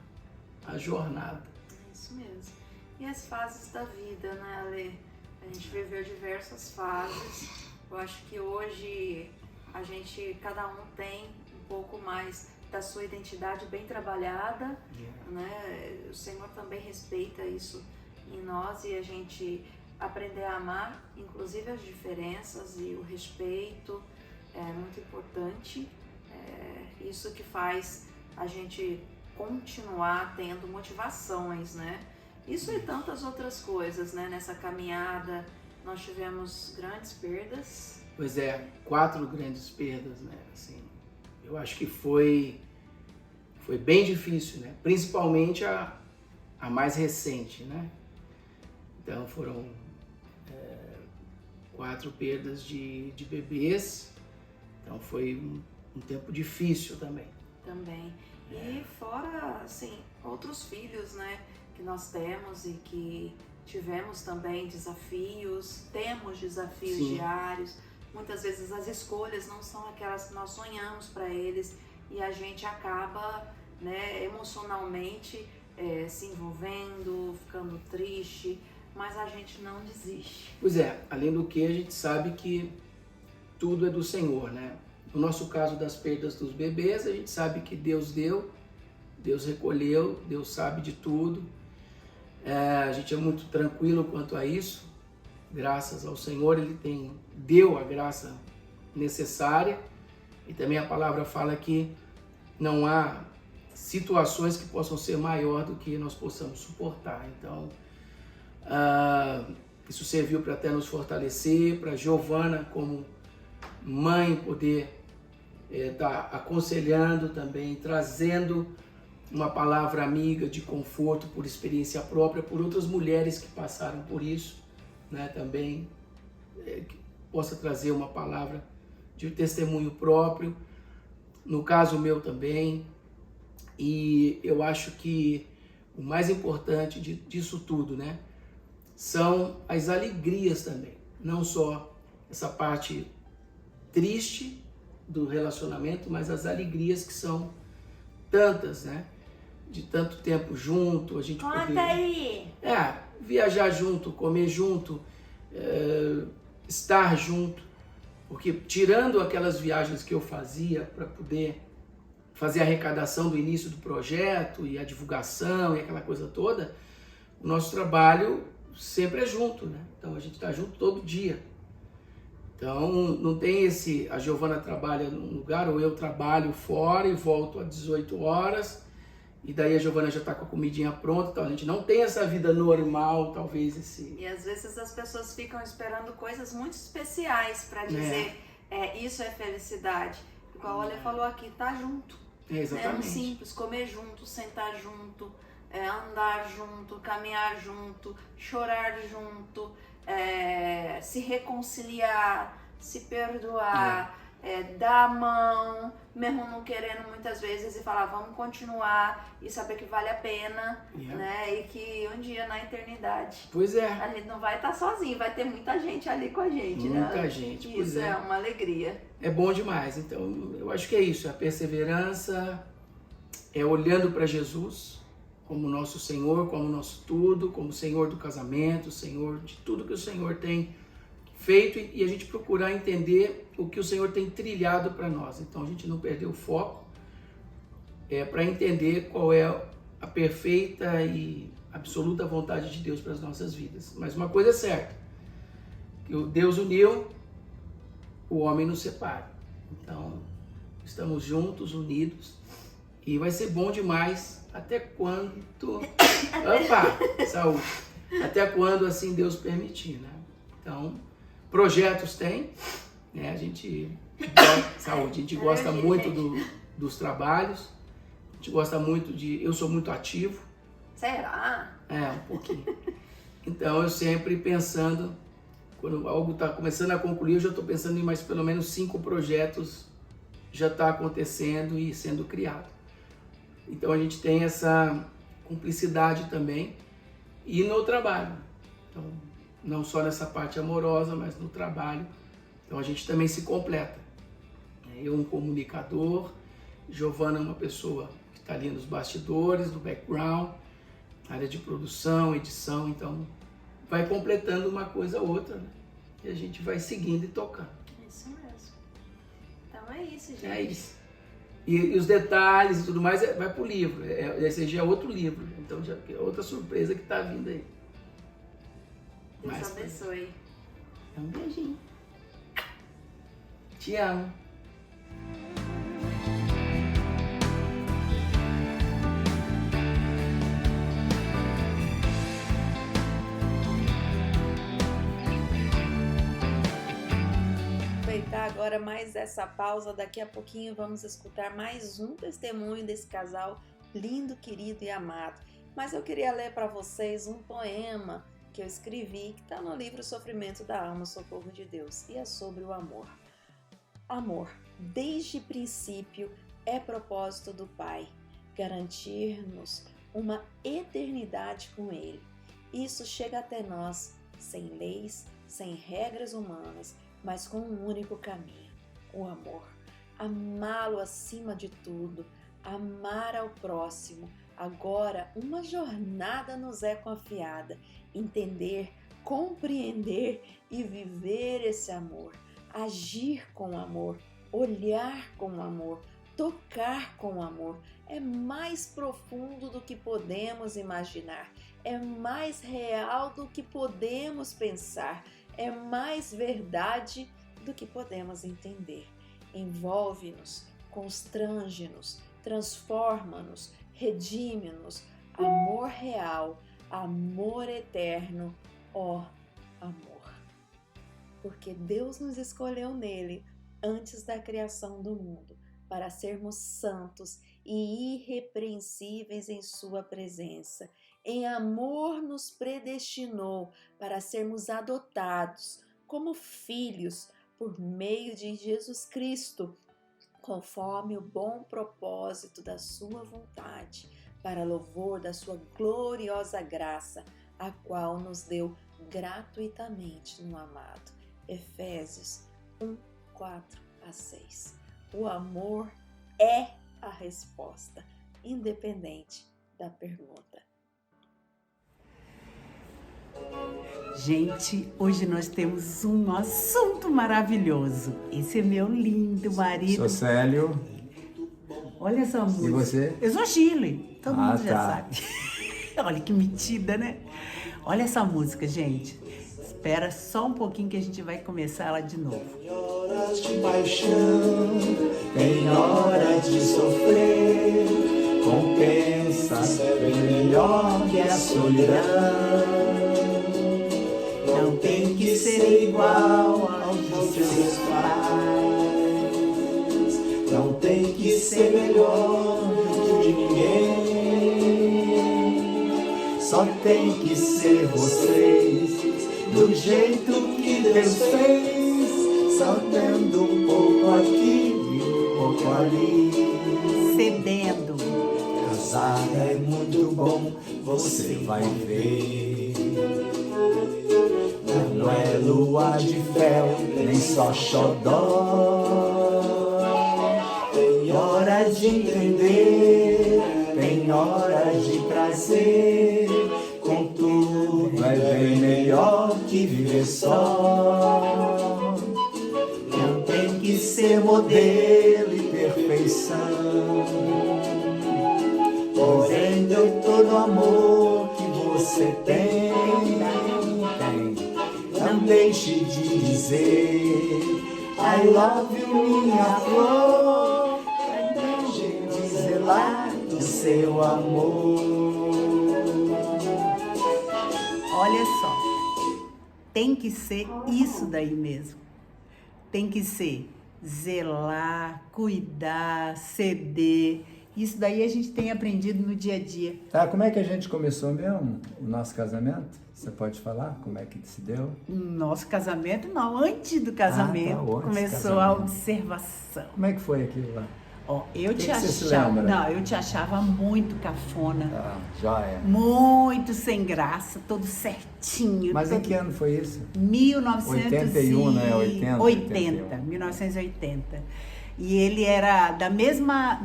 a jornada. É isso mesmo. E as fases da vida, né, Ale? A gente viveu diversas fases. Eu acho que hoje cada um tem um pouco mais da sua identidade bem trabalhada, né? O Senhor também respeita isso em nós e a gente aprender a amar, inclusive as diferenças e o respeito é muito importante. Isso que faz a gente continuar tendo motivações, né? Isso e tantas outras coisas, né? Nessa caminhada nós tivemos grandes perdas. Pois é, 4 grandes perdas, né? Assim, eu acho que foi bem difícil, né? Principalmente a mais recente, né? Então foram 4 perdas de bebês, então foi um tempo difícil também. E fora, assim, outros filhos, né, que nós temos e que tivemos também desafios, temos desafios Sim. diários. Muitas vezes as escolhas não são aquelas que nós sonhamos para eles e a gente acaba, né, emocionalmente se envolvendo, ficando triste, mas a gente não desiste. Pois é, além do que a gente sabe que tudo é do Senhor, né? No nosso caso das perdas dos bebês, a gente sabe que Deus deu, Deus recolheu, Deus sabe de tudo. A gente é muito tranquilo quanto a isso, graças ao Senhor, Ele deu a graça necessária, e também a palavra fala que não há situações que possam ser maior do que nós possamos suportar. Então, isso serviu para até nos fortalecer, para Giovana como mãe poder estar aconselhando também, trazendo uma palavra amiga de conforto por experiência própria, por outras mulheres que passaram por isso, né? Também que possa trazer uma palavra de testemunho próprio, no caso meu também. E eu acho que o mais importante disso tudo, né, são as alegrias também, não só essa parte triste do relacionamento, mas as alegrias que são tantas, né? De tanto tempo junto, a gente poder viajar junto, comer junto, estar junto, porque tirando aquelas viagens que eu fazia para poder fazer a arrecadação do início do projeto e a divulgação e aquela coisa toda, o nosso trabalho sempre é junto, né? Então a gente está junto todo dia. Então não tem a Giovana trabalha num lugar ou eu trabalho fora e volto às 18 horas e daí a Giovana já está com a comidinha pronta, então a gente não tem essa vida normal, talvez E às vezes as pessoas ficam esperando coisas muito especiais para dizer isso é felicidade. Igual a Ale falou aqui, tá junto. Exatamente. É simples, comer junto, sentar junto, andar junto, caminhar junto, chorar junto, se reconciliar, se perdoar, dar a mão, mesmo não querendo muitas vezes, e falar, vamos continuar, e saber que vale a pena, né? E que um dia na eternidade Pois é. a gente não vai estar sozinho, vai ter muita gente ali com a gente, né? Muita gente, pois Isso é uma alegria. É bom demais. Então, eu acho que é isso, a perseverança, é olhando para Jesus como nosso Senhor, como nosso tudo, como Senhor do casamento, Senhor de tudo que o Senhor tem feito, e a gente procurar entender o que o Senhor tem trilhado para nós. Então, a gente não perder o foco para entender qual é a perfeita e absoluta vontade de Deus para as nossas vidas. Mas uma coisa é certa, que o Deus uniu, o homem nos separa. Então, estamos juntos, unidos, e vai ser bom demais até quando... Opa! Saúde! Até quando assim Deus permitir, né? Então, projetos tem, né? A gente gosta muito dos trabalhos, a gente gosta muito eu sou muito ativo. Será? Um pouquinho. Então, eu sempre pensando, quando algo está começando a concluir, eu já estou pensando em mais pelo menos 5 projetos já está acontecendo e sendo criado. Então, a gente tem essa cumplicidade também, e no trabalho. Então, não só nessa parte amorosa, mas no trabalho. Então, a gente também se completa. Eu, um comunicador, Giovana, uma pessoa que está ali nos bastidores, no background, área de produção, edição. Então, vai completando uma coisa ou outra, né? E a gente vai seguindo e tocando. Isso mesmo. Então é isso, gente. É isso. E os detalhes e tudo mais vai pro livro. Esse já é outro livro. Então já é outra surpresa que tá vindo aí. Deus abençoe. Um beijinho. Te amo. Aproveitar agora mais essa pausa, daqui a pouquinho vamos escutar mais um testemunho desse casal lindo, querido e amado. Mas eu queria ler para vocês um poema que eu escrevi, que está no livro Sofrimento da Alma, Socorro de Deus, e é sobre o amor. Amor, desde princípio, é propósito do Pai, garantir-nos uma eternidade com Ele. Isso chega até nós, sem leis, sem regras humanas, mas com um único caminho, o amor. Amá-lo acima de tudo, amar ao próximo. Agora, uma jornada nos é confiada, entender, compreender e viver esse amor, agir com amor, olhar com amor, tocar com amor. É mais profundo do que podemos imaginar, é mais real do que podemos pensar, é mais verdade do que podemos entender. Envolve-nos, constrange-nos, transforma-nos, redime-nos. Amor real, amor eterno, ó amor. Porque Deus nos escolheu nele antes da criação do mundo, para sermos santos e irrepreensíveis em sua presença. Em amor nos predestinou para sermos adotados como filhos por meio de Jesus Cristo, conforme o bom propósito da sua vontade, para louvor da sua gloriosa graça, a qual nos deu gratuitamente no amado. Efésios 1, 4 a 6. O amor é a resposta, independente da pergunta. Gente, hoje nós temos um assunto maravilhoso. Esse é meu lindo marido. Sou Célio. Olha essa música. E você? Eu sou Gile. Todo mundo já tá. sabe. Olha que metida, né? Olha essa música, gente. Espera só um pouquinho que a gente vai começar ela de novo. Tem horas de paixão, tem horas de sofrer. Compensa bem melhor que a solidão. Não tem que ser igual aos seus pais. Não tem que ser melhor do que ninguém. Só tem que ser vocês, do jeito que Deus fez. soltando um pouco aqui e um pouco ali. Cedendo. Casar é muito bom, você vai ver. Não é lua de fel, nem só xodó. Tem horas de entender, tem horas de prazer. Contudo é bem melhor que viver só. Não tem que ser modelo e perfeição. Porém, deu todo o amor que você tem. Não deixe de dizer I love you, minha flor. Não deixe de zelar do seu amor. Olha só, tem que ser isso daí mesmo. Tem que ser zelar, cuidar, ceder. Isso daí a gente tem aprendido no dia a dia. Tá, como é que a gente começou mesmo o nosso casamento? Você pode falar como é que se deu? Nosso casamento, não, antes do casamento, antes do começou a casamento. observação. Como é que foi aquilo lá? Ó, eu Que te que você se achava, lembra? não, eu te achava muito cafona, Ah, joia. muito sem graça, todo certinho. Mas todo... em que ano foi isso? 1981, né? 80, 1980. E ele era da mesma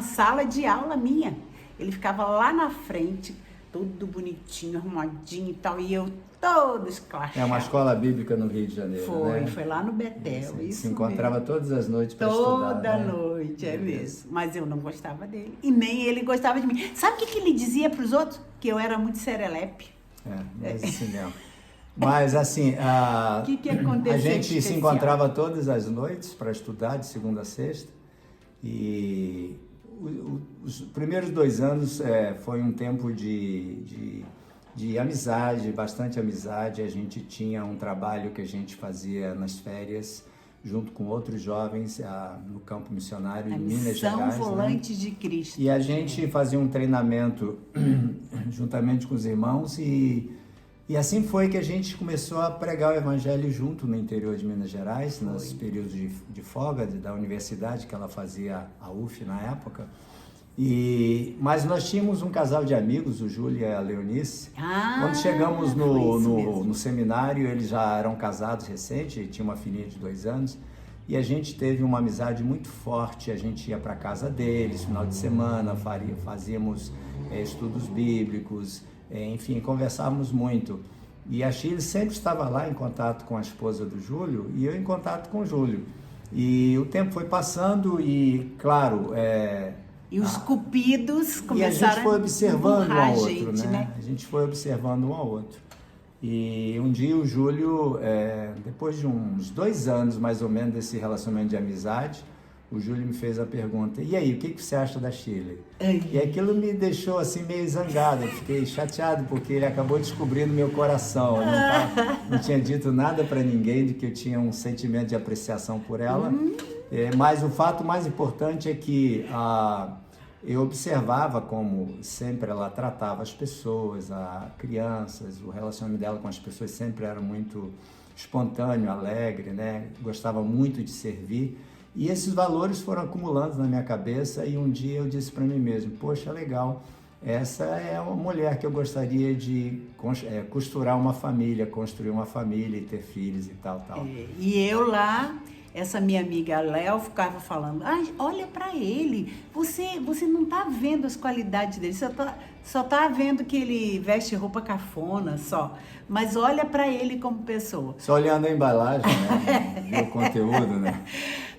sala de aula minha. Ele ficava lá na frente, todo bonitinho, arrumadinho e tal, e eu toda esclachada. É uma escola bíblica no Rio de Janeiro, né? Foi lá no Betel, isso Se encontrava mesmo. todas as noites para estudar, Toda né? noite, é Beleza. mesmo. Mas eu não gostava dele. E nem ele gostava de mim. Sabe o que ele dizia para os outros? Que eu era muito serelepe. Mas assim mesmo. Mas assim, O que aconteceu a de gente se especial? encontrava todas as noites para estudar, de segunda a sexta. E os primeiros 2 anos foi um tempo de amizade, bastante amizade. A gente tinha um trabalho que a gente fazia nas férias, junto com outros jovens no campo missionário A em Minas missão Gerais. Né? volante de Cristo. E a gente fazia um treinamento juntamente com os irmãos e assim foi que a gente começou a pregar o evangelho junto no interior de Minas Gerais, nos períodos de folga da universidade que ela fazia, a UF na época. Mas nós tínhamos um casal de amigos, o Júlio e a Leonice. Quando chegamos foi isso mesmo. no seminário, eles já eram casados recentes, tinha uma filhinha de 2 anos. E a gente teve uma amizade muito forte, a gente ia para a casa deles, final de semana, fazíamos estudos bíblicos, enfim, conversávamos muito. E a Shirley sempre estava lá em contato com a esposa do Júlio e eu em contato com o Júlio. E o tempo foi passando e, claro... E os cupidos E a começaram gente foi observando um empurrar ao a outro, gente, né? A gente foi observando um ao outro. E um dia o Júlio, depois de uns 2 anos mais ou menos desse relacionamento de amizade, o Júlio me fez a pergunta: e aí, o que você acha da Shirley? E aquilo me deixou assim meio zangado, eu fiquei chateado porque ele acabou descobrindo meu coração. Eu não tinha dito nada para ninguém de que eu tinha um sentimento de apreciação por ela, mas o fato mais importante é que eu observava como sempre ela tratava as pessoas, as crianças, o relacionamento dela com as pessoas sempre era muito espontâneo, alegre, né? Gostava muito de servir. E esses valores foram acumulando na minha cabeça e um dia eu disse para mim mesmo: poxa, legal, essa é uma mulher que eu gostaria de costurar uma família, construir uma família e ter filhos e tal. E eu lá, essa minha amiga Léo ficava falando: olha para ele, você não tá vendo as qualidades dele, só tá vendo que ele veste roupa cafona só, mas olha para ele como pessoa. Só olhando a embalagem, né? O conteúdo, né?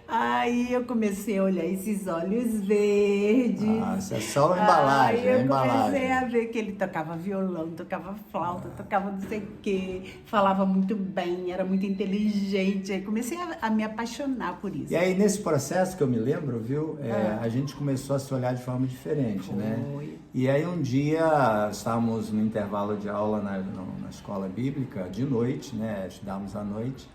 Aí eu comecei a olhar esses olhos verdes. Isso é só a embalagem, Aí eu a embalagem. comecei a ver que ele tocava violão, tocava flauta, tocava não sei o quê, falava muito bem, era muito inteligente. Aí comecei a me apaixonar por isso. E aí, nesse processo que eu me lembro, viu, a gente começou a se olhar de forma diferente, né? E aí, um dia, estávamos no intervalo de aula na escola bíblica, de noite, né? Estudávamos à noite.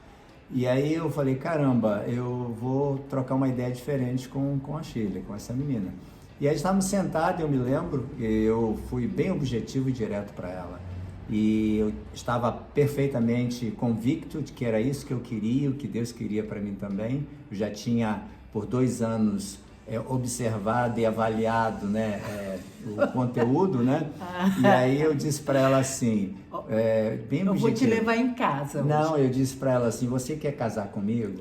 E aí eu falei: caramba, eu vou trocar uma ideia diferente com a Shirley, com essa menina. E aí estávamos sentados, eu me lembro, e eu fui bem objetivo e direto para ela. e eu estava perfeitamente convicto de que era isso que eu queria, o que Deus queria para mim também. Eu já tinha, por 2 anos, observado e avaliado, né, o conteúdo, né? E aí eu disse para ela assim, bem Eu vou te objetivo. levar em casa hoje. Não, eu disse para ela assim, você quer casar comigo?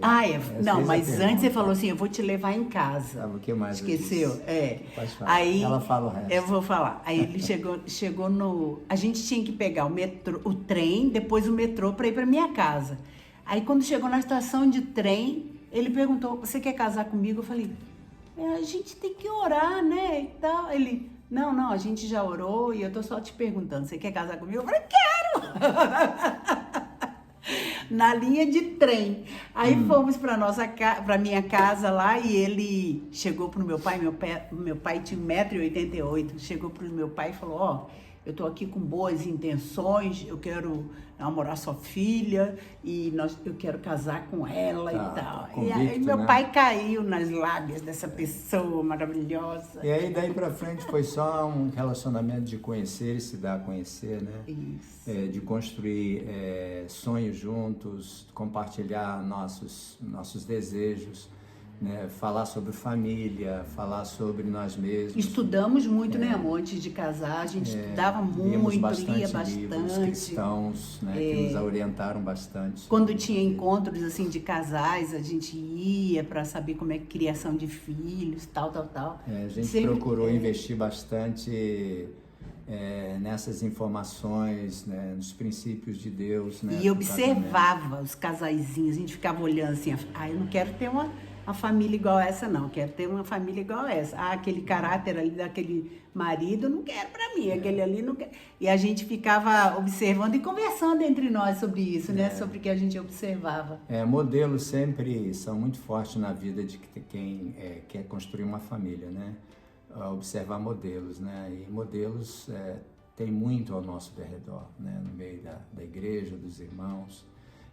Não, mas Fez a antes você pergunta. falou assim, eu vou te levar em casa. O que mais eu Esqueceu? disse? Pode falar. Aí, Ela fala o resto. eu vou falar. Aí ele chegou no... A gente tinha que pegar o trem, depois o metrô para ir para minha casa. Aí quando chegou na estação de trem, ele perguntou, você quer casar comigo? Eu falei, a gente tem que orar, né? E tal. Ele, não, a gente já orou e eu tô só te perguntando, você quer casar comigo? Eu falei, quero! Na linha de trem. Aí fomos para minha casa lá e ele chegou pro meu pai tinha 1,88 m, chegou pro meu pai e falou, eu tô aqui com boas intenções, eu quero namorar sua filha e eu quero casar com ela e tal. Convicto, e aí meu né? pai caiu nas lábias dessa pessoa maravilhosa. E aí daí pra frente foi só um relacionamento de conhecer e se dar a conhecer, né? Isso. De construir sonhos juntos, compartilhar nossos desejos, né? Falar sobre família, falar sobre nós mesmos. Estudamos muito, né, amor? Antes de casar, a gente estudava muito, lia livros bastante. cristãos, né, que nos orientaram bastante. Quando tinha encontros assim de casais, a gente ia para saber como é que criação de filhos, tal. A gente Sempre, procurou investir bastante nessas informações, né, nos princípios de Deus, né, e do observava os casaizinhos, a gente ficava olhando assim, eu não quero ter uma família igual essa não, eu quero ter uma família igual essa. Aquele caráter ali daquele marido, eu não quero para mim, aquele ali não quero. E a gente ficava observando e conversando entre nós sobre isso, né, sobre o que a gente observava. Modelos sempre são muito fortes na vida de quem quer construir uma família, né? Observar modelos, né? E modelos tem muito ao nosso derredor, né? No meio da igreja, dos irmãos,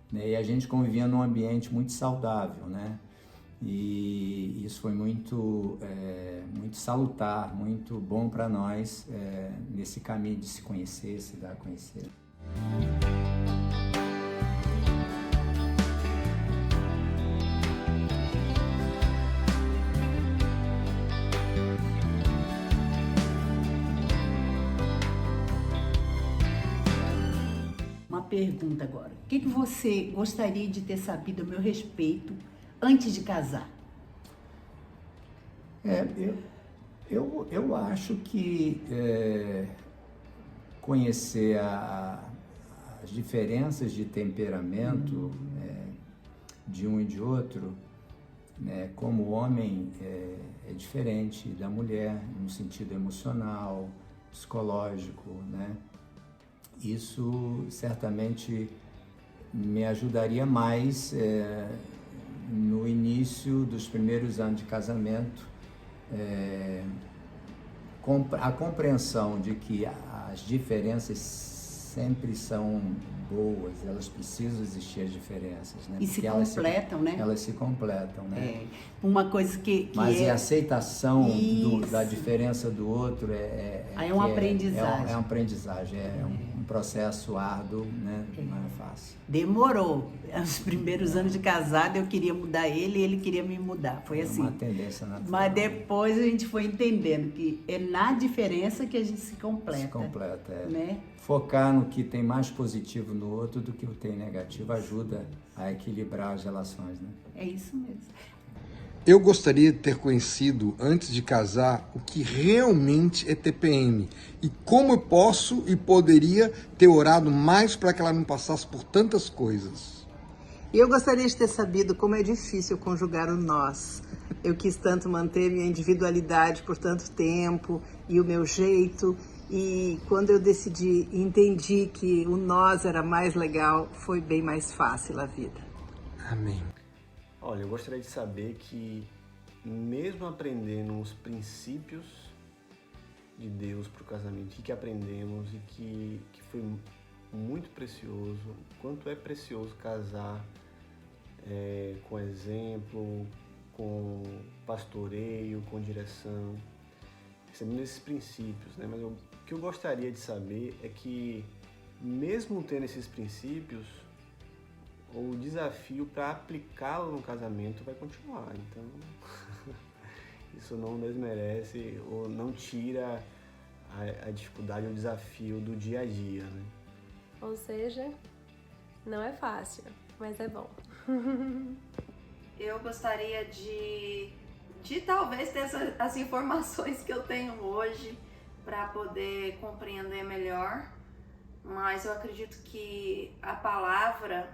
né? E a gente convivia num ambiente muito saudável, né? E isso foi muito salutar, muito bom para nós nesse caminho de se conhecer, se dar a conhecer. Uma pergunta agora. O que você gostaria de ter sabido a meu respeito antes de casar? Eu acho que conhecer as diferenças de temperamento de um e de outro, né, como homem é diferente da mulher no sentido emocional, psicológico, né? Isso certamente me ajudaria mais no início dos primeiros anos de casamento, a compreensão de que as diferenças sempre são boas, elas precisam existir as diferenças, né? E se completam, né? Elas se completam, né? Uma coisa que Mas a aceitação da diferença do outro aí é uma aprendizagem. É uma aprendizagem, um processo árduo, né? Não é fácil. Demorou. Os primeiros anos de casado eu queria mudar ele e ele queria me mudar. Foi assim. Uma tendência natural. Mas depois a gente foi entendendo que é na diferença que a gente se completa. Se completa, né? Focar no que tem mais positivo no outro do que o tem negativo ajuda a equilibrar as relações, né? É isso mesmo. Eu gostaria de ter conhecido, antes de casar, o que realmente é TPM e como eu posso e poderia ter orado mais para que ela não passasse por tantas coisas. E eu gostaria de ter sabido como é difícil conjugar o nós. Eu quis tanto manter minha individualidade por tanto tempo e o meu jeito. E quando eu decidi e entendi que o nós era mais legal, foi bem mais fácil a vida. Amém. Olha, eu gostaria de saber que, mesmo aprendendo os princípios de Deus para o casamento, que aprendemos e que foi muito precioso, quanto é precioso casar com exemplo, com pastoreio, com direção, recebendo esses princípios, né? Mas o que eu gostaria de saber é que, mesmo tendo esses princípios, o desafio para aplicá-lo no casamento vai continuar. Então, isso não desmerece ou não tira a dificuldade, o desafio do dia a dia, né? Ou seja, não é fácil, mas é bom. Eu gostaria de talvez ter as informações que eu tenho hoje para poder compreender melhor, mas eu acredito que a palavra,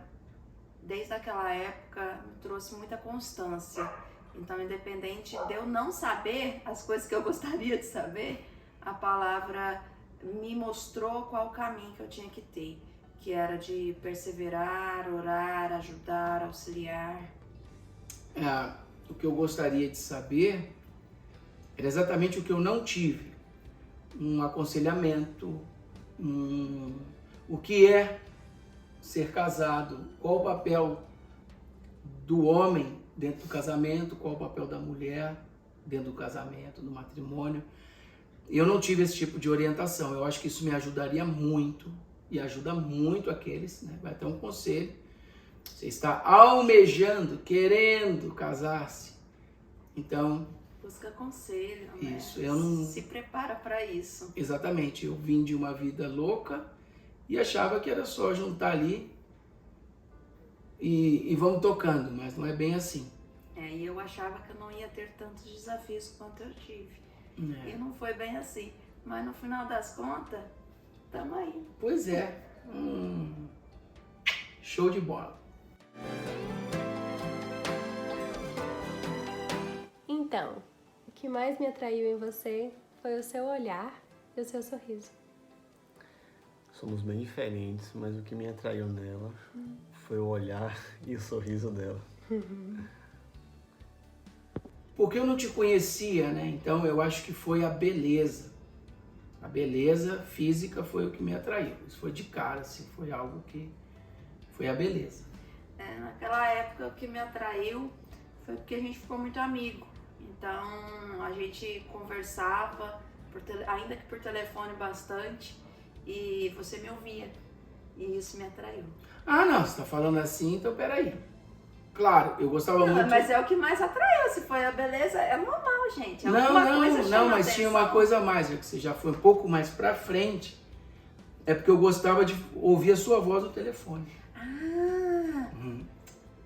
desde aquela época, me trouxe muita constância. Então, independente de eu não saber as coisas que eu gostaria de saber, a palavra me mostrou qual o caminho que eu tinha que ter, que era de perseverar, orar, ajudar, auxiliar. O que eu gostaria de saber era exatamente o que eu não tive. Um aconselhamento, o que é ser casado, qual o papel do homem dentro do casamento, qual o papel da mulher dentro do casamento, do matrimônio. Eu não tive esse tipo de orientação. Eu acho que isso me ajudaria muito e ajuda muito aqueles, né? Vai ter um conselho. Você está almejando, querendo casar-se. Então, busca conselho, isso, né? eu não... Se prepara para isso. Exatamente. Eu vim de uma vida louca e achava que era só juntar ali e vamos tocando, mas não é bem assim. E eu achava que eu não ia ter tantos desafios quanto eu tive. E não foi bem assim. Mas no final das contas, tamo aí. Pois é. Show de bola. Então, o que mais me atraiu em você foi o seu olhar e o seu sorriso. Somos bem diferentes, mas o que me atraiu nela foi o olhar e o sorriso dela. Porque eu não te conhecia, né? Então eu acho que foi a beleza. A beleza física foi o que me atraiu. Isso foi de cara, assim, foi algo que... Foi a beleza. Naquela época o que me atraiu foi porque a gente ficou muito amigo. Então a gente conversava, ainda que por telefone bastante, e você me ouvia. E isso me atraiu. Ah, não, você tá falando assim, então peraí. Claro, eu gostava muito... Mas é o que mais atraiu, se foi a beleza, é normal, gente. Não, mas tinha uma coisa a mais, já que você já foi um pouco mais pra frente, é porque eu gostava de ouvir a sua voz no telefone.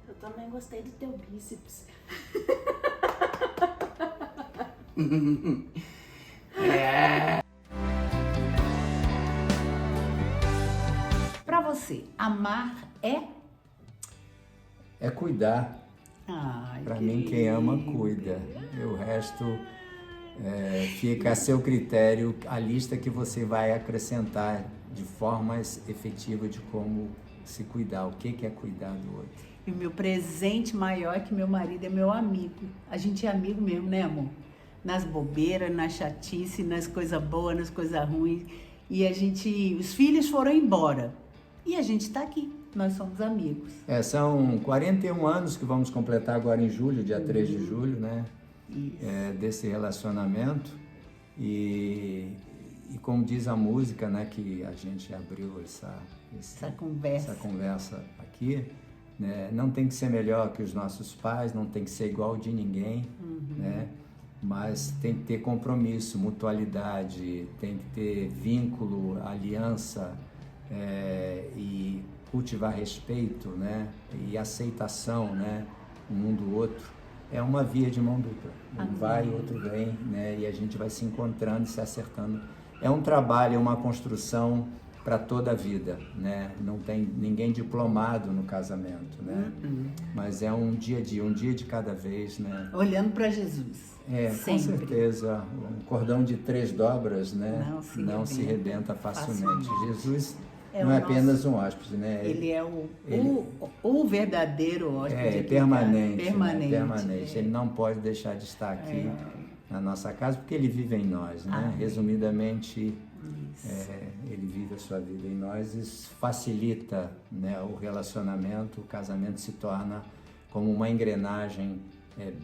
Eu também gostei do teu bíceps. Pra você, amar é? É cuidar. Ai, Para mim, quem ama, cuida. E o resto fica a seu critério, a lista que você vai acrescentar de formas efetivas de como se cuidar. O que é cuidar do outro? E o meu presente maior é que meu marido é meu amigo. A gente é amigo mesmo, né, amor? Nas bobeiras, na chatice, nas coisas boas, nas coisas ruins. E os filhos foram embora. E a gente tá aqui. Nós somos amigos. São 41 anos que vamos completar agora em julho, dia 3 de julho, né? Desse relacionamento. E como diz a música, né, que a gente abriu essa conversa aqui, né? Não tem que ser melhor que os nossos pais, não tem que ser igual de ninguém, né? Mas tem que ter compromisso, mutualidade, tem que ter vínculo, aliança e cultivar respeito, né? E aceitação, né? Um do outro. É uma via de mão dupla. Um vai, outro vem, né? E a gente vai se encontrando e se acertando. É um trabalho, é uma construção para toda a vida, né? Não tem ninguém diplomado no casamento, né? Mas é um dia a dia, um dia de cada vez, né? Olhando para Jesus. Com certeza. Um cordão de 3 dobras, né? Não se rebenta facilmente. Jesus não é apenas um hóspede, né? Ele é o verdadeiro hóspede. Permanente. Né? Permanente. Ele não pode deixar de estar aqui na nossa casa, porque ele vive em nós, né? Resumidamente, ele vive a sua vida em nós. Isso facilita, né, o relacionamento, o casamento se torna como uma engrenagem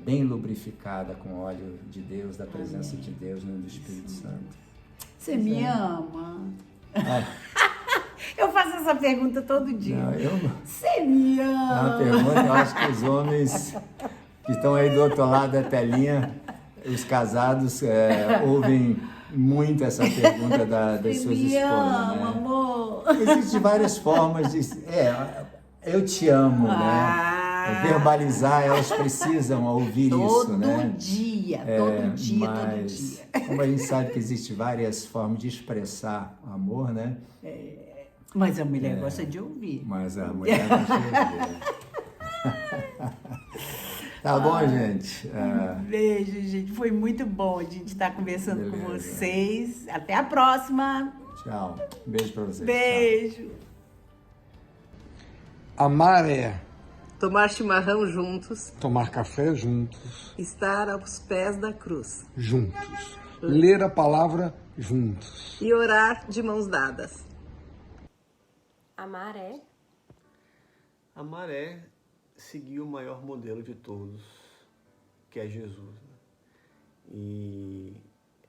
bem lubrificada com o óleo de Deus, da presença de Deus, né, do Espírito Santo. Você me ama. Eu essa pergunta todo dia. Não, eu não. Você me É uma ama? pergunta, eu acho que os homens que estão aí do outro lado da telinha, os casados, ouvem muito essa pergunta das Você suas me esposas, ama, né? amor. Existem várias formas de... eu te amo, né? Verbalizar, elas precisam ouvir isso, né? Todo dia, todo dia. Como a gente sabe que existem várias formas de expressar o amor, né? Mas a mulher gosta de ouvir. Mas a mulher não chega. Tá bom, gente? Beijo, gente. Foi muito bom a gente estar conversando com Beleza. vocês. Até a próxima. Tchau. Beijo pra vocês. Beijo. Amar é Tomar chimarrão juntos, tomar café juntos, estar aos pés da cruz juntos. Ler a palavra juntos. e orar de mãos dadas. Amar é Amar é seguir o maior modelo de todos, que é Jesus. Né? E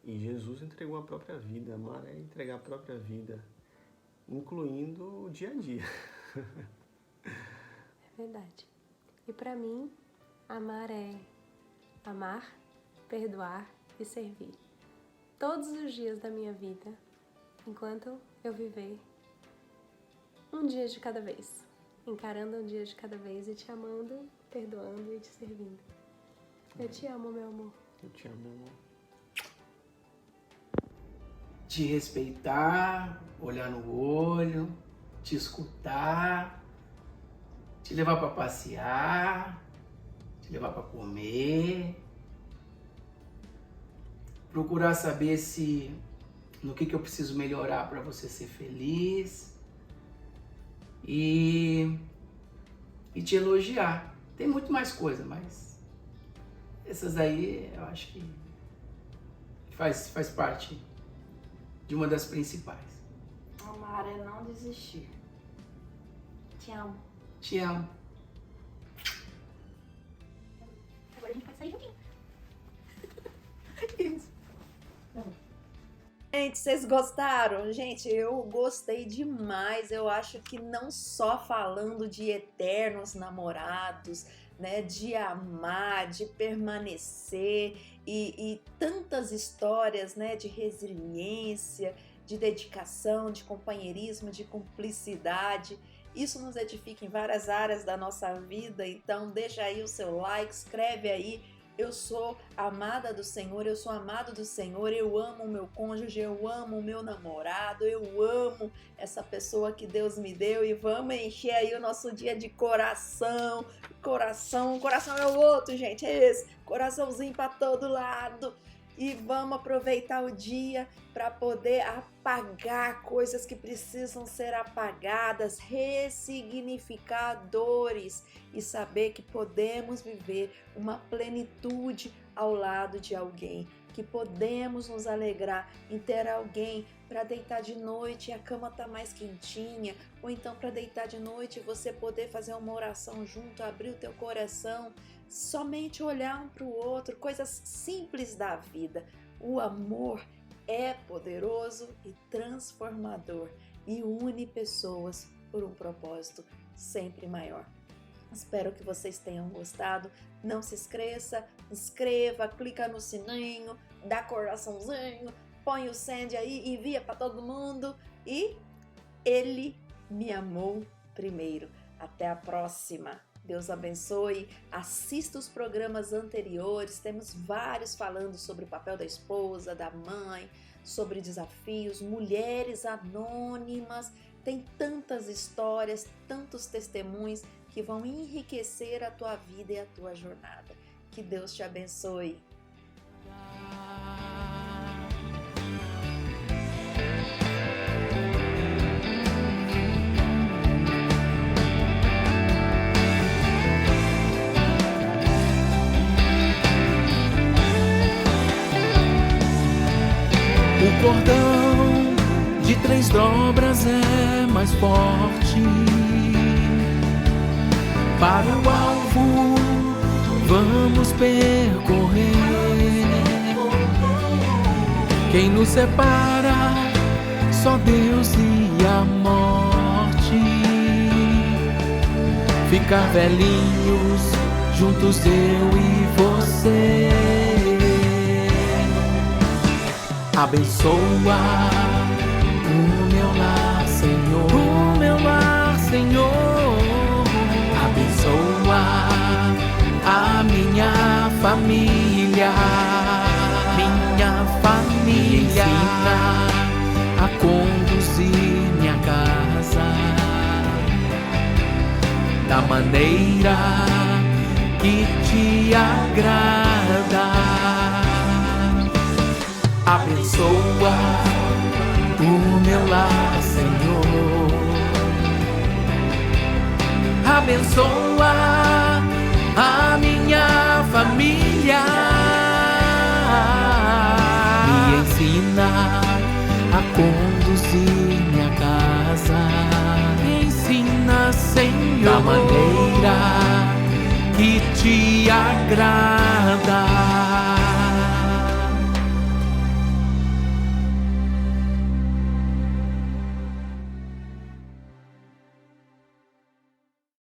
Jesus entregou a própria vida. Amar é entregar a própria vida, incluindo o dia a dia. É verdade. E para mim, amar é amar, perdoar e servir. Todos os dias da minha vida, enquanto eu viver um dia de cada vez. Encarando um dia de cada vez e te amando, perdoando e te servindo. Eu te amo, meu amor. Eu te amo, amor. Te respeitar, olhar no olho, te escutar, te levar para passear, te levar para comer, procurar saber no que eu preciso melhorar para você ser feliz e te elogiar. Tem muito mais coisa, mas essas aí eu acho que faz parte de uma das principais. Amar é não desistir. Te amo. Te amo. Agora a gente vai sair juntinho. Gente, vocês gostaram? Gente, eu gostei demais. Eu acho que não só falando de eternos namorados, né, de amar, de permanecer e tantas histórias, né, de resiliência, de dedicação, de companheirismo, de cumplicidade. Isso nos edifica em várias áreas da nossa vida. Então deixa aí o seu like, escreve aí. Eu sou amada do Senhor, eu sou amado do Senhor, eu amo o meu cônjuge, eu amo o meu namorado, eu amo essa pessoa que Deus me deu e vamos encher aí o nosso dia de coração. Coração é o outro, gente, é esse, coraçãozinho para todo lado. E vamos aproveitar o dia para poder apagar coisas que precisam ser apagadas, ressignificar dores e saber que podemos viver uma plenitude ao lado de alguém, que podemos nos alegrar em ter alguém para deitar de noite e a cama tá mais quentinha, ou então para deitar de noite e você poder fazer uma oração junto, abrir o teu coração, somente olhar um para o outro, coisas simples da vida. O amor é poderoso e transformador e une pessoas por um propósito sempre maior. Espero que vocês tenham gostado. Não se esqueça, inscreva, clica no sininho, dá coraçãozinho, põe o send aí, envia para todo mundo e ele me amou primeiro. Até a próxima. Deus abençoe, assista os programas anteriores, temos vários falando sobre o papel da esposa, da mãe, sobre desafios, mulheres anônimas, tem tantas histórias, tantos testemunhos que vão enriquecer a tua vida e a tua jornada. Que Deus te abençoe. O cordão de 3 dobras é mais forte. Para o alvo vamos percorrer. Quem nos separa? Só Deus e a morte. ficar velhinhos juntos eu e você. Abençoa o meu lar, Senhor, o meu lar, Senhor. Abençoa a minha família, minha família. Ensina a conduzir minha casa da maneira que te agrada. Abençoa o meu lar, Senhor. Abençoa a minha família. Me ensina a conduzir minha casa. Me ensina, Senhor, da maneira que te agrada.